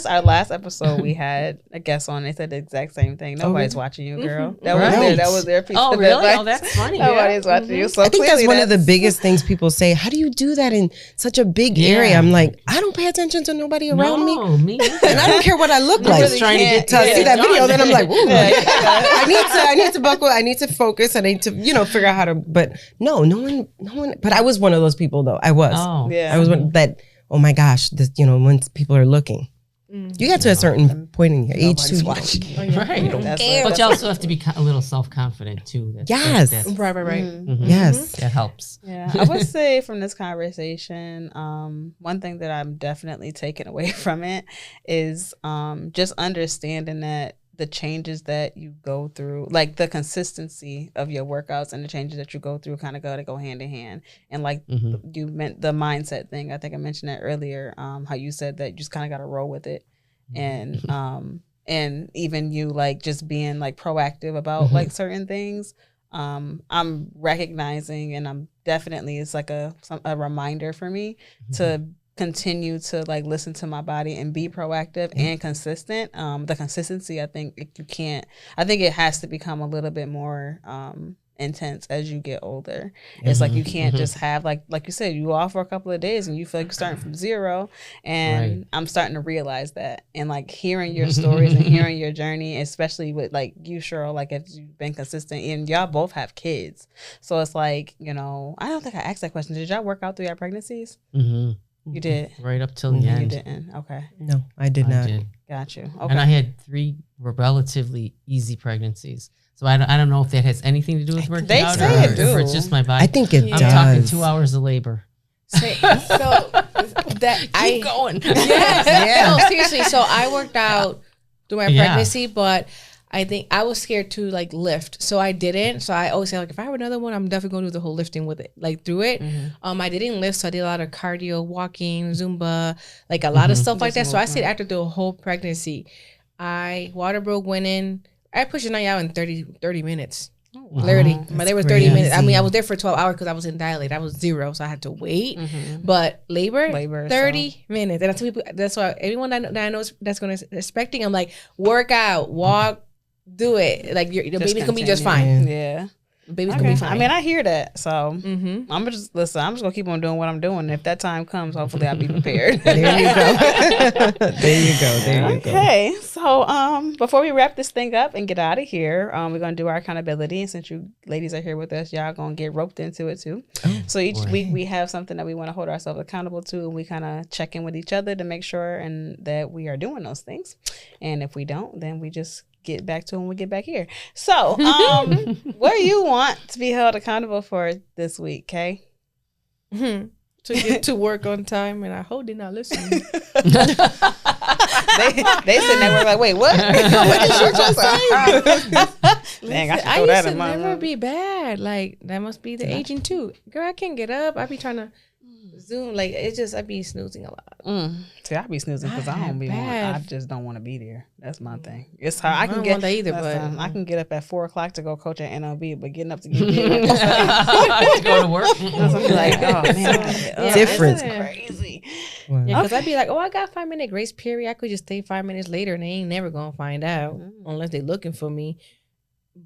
our last episode we had a guest on. They said the exact same thing. Nobody's watching you, girl. That was their piece of advice. Oh, that's funny. Nobody's watching you. So I think that's one of the biggest things people say. How do you do that in such a big area? I'm like, I don't pay attention to nobody around me. And I don't care what I look like. Really trying to get to see that video, then I'm like, ooh, I need to buckle. I need to focus. I need to, figure out how to. But no one. But I was one of those people, though. I was. I was one that. Oh my gosh, this, when people are looking. You get to a certain point in your age too. Right. But you also have to be a little self-confident too. Right. Yes. That helps. Yeah. I would say from this conversation, one thing that I'm definitely taking away from it is just understanding that the changes that you go through, like the consistency of your workouts and the changes that you go through kind of got to go hand in hand. And like you meant the mindset thing, I think I mentioned that earlier, how you said that you just kind of got to roll with it. And even you like just being like proactive about like certain things. I'm recognizing, and I'm definitely, it's like a reminder for me to continue to like listen to my body and be proactive and consistent. The consistency, I think it has to become a little bit more intense as you get older. It's like you can't just have like you said, you off for a couple of days and you feel like you're starting from zero. And I'm starting to realize that, and like hearing your stories and hearing your journey, especially with like you, Cheryl, like if you've been consistent, and y'all both have kids, so it's like, I don't think I asked that question. Did y'all work out through your pregnancies? You did? Right up till the end. You didn't? Okay. No, I did not. Got you. Okay. And I had 3 relatively easy pregnancies. So I don't know if that has anything to do with working out or if it's just my body. I think it does. I'm talking 2 hours of labor. So that Keep going. Yes. No, seriously. So I worked out through my pregnancy, but I think I was scared to like lift, so I didn't. So I always say like, if I have another one, I'm definitely going to do the whole lifting with it, like through it. I didn't lift, so I did a lot of cardio, walking, Zumba, like a lot of stuff like that. So I said after the whole pregnancy, water broke, went in. I pushed the night out in 30 minutes. Literally, my day was 30 minutes. I mean, I was there for 12 hours because I was in dilate. I was 0, so I had to wait. But labor 30 minutes. And I tell people, that's why everyone that I know that's going to expecting, I'm like, work out, walk, do it. Like the baby's gonna be just fine. Yeah. Baby's gonna be fine. I mean, I hear that. So I'm just gonna keep on doing what I'm doing. If that time comes, hopefully I'll be prepared. There you go. There you go. Okay. So before we wrap this thing up and get out of here, we're gonna do our accountability. And since you ladies are here with us, y'all gonna get roped into it too. So each week we have something that we want to hold ourselves accountable to, and we kind of check in with each other to make sure and that we are doing those things. And if we don't, then we just get back to when we get back here. So, what do you want to be held accountable for this week, Kay? To to get to work on time, and I hope they're not listening. They sitting there like, wait, what? What did she just say? Dang, I should I throw used that to in my never be bad. Like that must be the aging too. Girl, I can't get up. I be trying to Zoom. Like it's just I be snoozing a lot. See, I be snoozing because I don't be bad. I just don't want to be there. That's my thing. It's hard. I can don't get want that either, listen, but I can get up at 4:00 to go coach at NLB, but getting up to get there, To go to work. I'm like, oh man, I get up. Different. It's crazy. Wow. yeah, because I'd be like, oh, I got 5-minute grace period. I could just stay 5 minutes later, and they ain't never gonna find out unless they looking for me.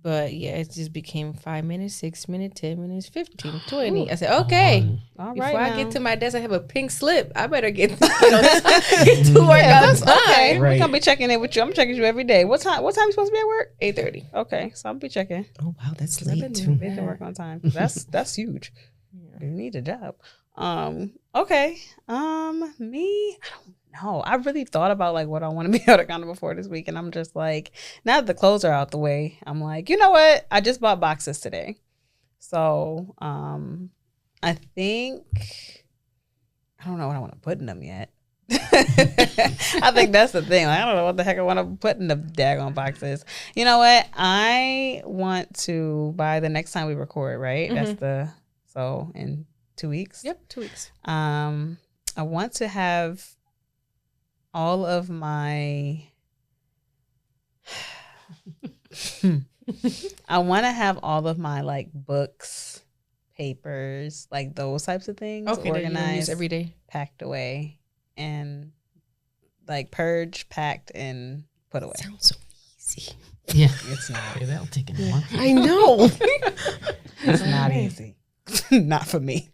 But yeah, it just became 5 minutes, 6 minutes, 10 minutes, 15, 20. I said, okay. All Before right, I now. get to my desk, I have a pink slip. I better get to work Yeah, on that's time. okay. We're Right. gonna be checking in with you. I'm checking you every day. What time? What time you supposed to be at work? 8:30. Okay, so I'll be checking. Oh wow, that's 'Cause I've late been too. Making work on time. That's huge. You need a job. Okay. Me, I don't know. I really thought about like what I want to be held accountable for this week, and I'm just like, now that the clothes are out the way, I'm like, you know what? I just bought boxes today, so I think I don't know what I want to put in them yet. I think that's the thing. Like, I don't know what the heck I want to put in the daggone boxes. You know what? I want to by the next time we record, right? That's so in 2 weeks. Yep, 2 weeks. I want to have all of my I want to have all of my like books, papers, like those types of things Okay, that you don't use organized every day. packed away and like purged, packed, and put away. Sounds so easy. Yeah. It's not. Okay, that'll take an hour. I know. It's not easy. Not for me.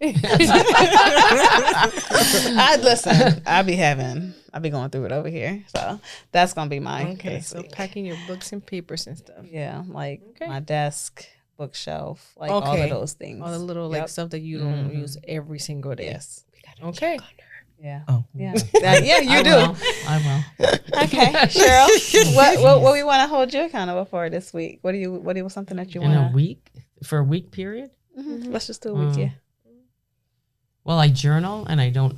I'll be going through it over here. So that's gonna be my Okay, so packing your books and papers and stuff. yeah, like Okay. my desk, bookshelf, like all Okay. of those things. All the little like stuff that you don't use every single day. Yes. Okay. Yeah. Oh. Yeah. Yeah, you do. I will. Okay, Cheryl. What we want to hold you accountable for this week? What do you something that you In a want? week? For a week period? Let's just do a week. Yeah. Well, I journal and I don't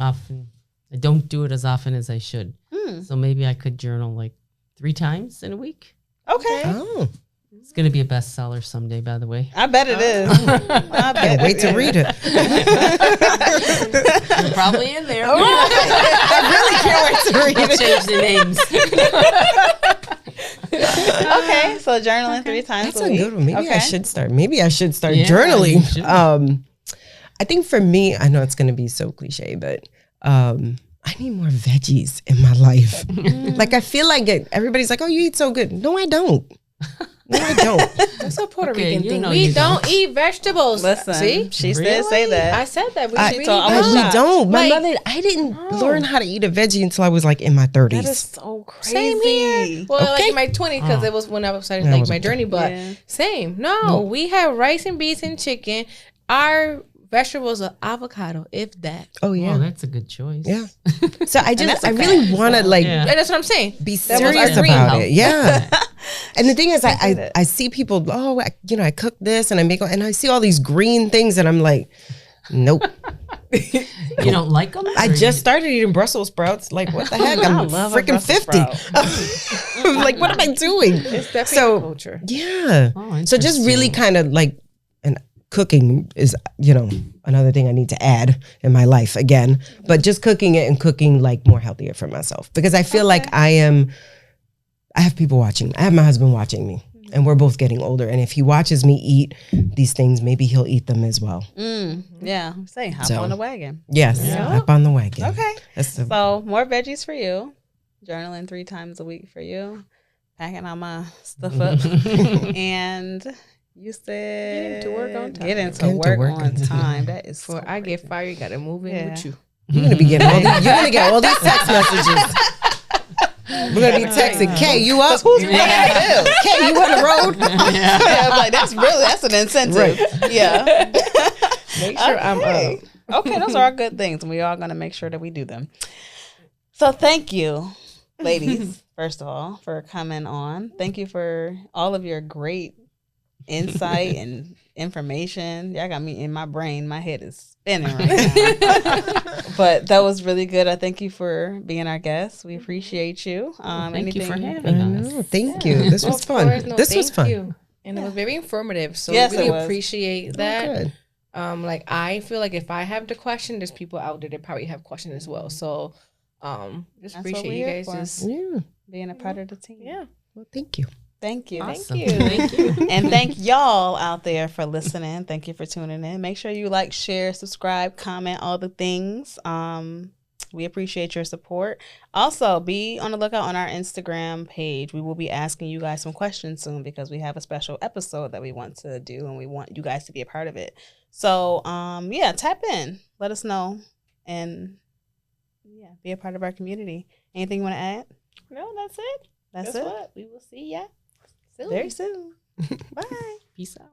do it as often as I should. So maybe I could journal like 3 times in a week. Okay. Oh. It's going to be a bestseller someday, by the way. I bet it is. I bet Can't wait to is. read it. You're probably in there. I really can't wait to read it. Change the names. Okay, so journaling 3 times That's a a week. good one. Maybe I Okay. should start. Maybe I should start Yeah, you journaling. should. I think for me, I know it's going to be so cliche, but I need more veggies in my life. Like I feel like everybody's like, "Oh, you eat so good." No, I don't. No, I don't. That's a Puerto Okay, Rican you thing. know We you don't eat vegetables. Listen, See? she did say I that. said that. We I- really so I I was don't. really shocked. don't. My Like- mother, I didn't No. learn how to eat a veggie until I was like in my 30s. That is so crazy. Same here. Well, like Okay. in my 20s, because it was when I was starting Yeah, I like was my okay. journey. But Yeah. same. No, we have rice and beans and chicken. Our vegetables are avocado, if that. Oh yeah. Oh, that's a good choice. Yeah. So I that's just, a I really fact, want to so, like yeah. And that's what I'm saying. be That was serious our dream. about it. Yeah. And the thing is, get I it. I see people, I cook this and I make, and I see all these green things and I'm like, nope. You don't like them? I just started eating Brussels sprouts. Like, what the heck? I'm love a freaking Brussels 50. I'm like, what am I doing? It's definitely So- culture. Yeah. Oh, So just really interesting. kind of like, and cooking is, another thing I need to add in my life again, but just cooking it and cooking like more healthier for myself, because I feel like I have people watching. I have my husband watching me and we're both getting older. And if he watches me eat these things, maybe he'll eat them as well. Yeah. Say, hop So- on the wagon. Yes. Yeah. Up on the wagon. Okay. That's the, So more veggies for you. Journaling 3 times a week for you. Packing all my stuff up. And you said Get into work on time. Get into Get into work work on on time. That is Before so I get crazy. fired, you got to move in with you. you're gonna be getting all these, you're gonna get all these text messages. We're gonna be texting, Kay, you up? Who's paying the bill? Kay, you on the road? Yeah, I'm like that's an incentive. Right. Yeah. Make sure I'm Okay. up. Okay, those are all good things, and we are going to make sure that we do them. So thank you, ladies, first of all, for coming on. Thank you for all of your great insight and information. Y'all got me in my brain. My head is spinning right now. But that was really good. I thank you for being our guest. We appreciate you. Thank you for I having us. know. Thank you. This was Of fun. course, no, This was thank fun. you. And it was very informative. So Yes, we it really was. appreciate that. Oh, good. Like I feel like if I have the question, there's people out there that probably have questions as well. So just That's what appreciate we're you here guys for. just Yeah. Being a part of the team. yeah. Well, thank you. Thank you. Awesome. Thank you. Thank you. And thank y'all out there for listening. Thank you for tuning in. Make sure you like, share, subscribe, comment, all the things. We appreciate your support. Also, be on the lookout on our Instagram page. We will be asking you guys some questions soon because we have a special episode that we want to do and we want you guys to be a part of it. So, yeah, tap in. Let us know and yeah, be a part of our community. Anything you want to add? No, that's it. That's Guess it. what? We will see ya soon. Very soon. Bye. Peace out.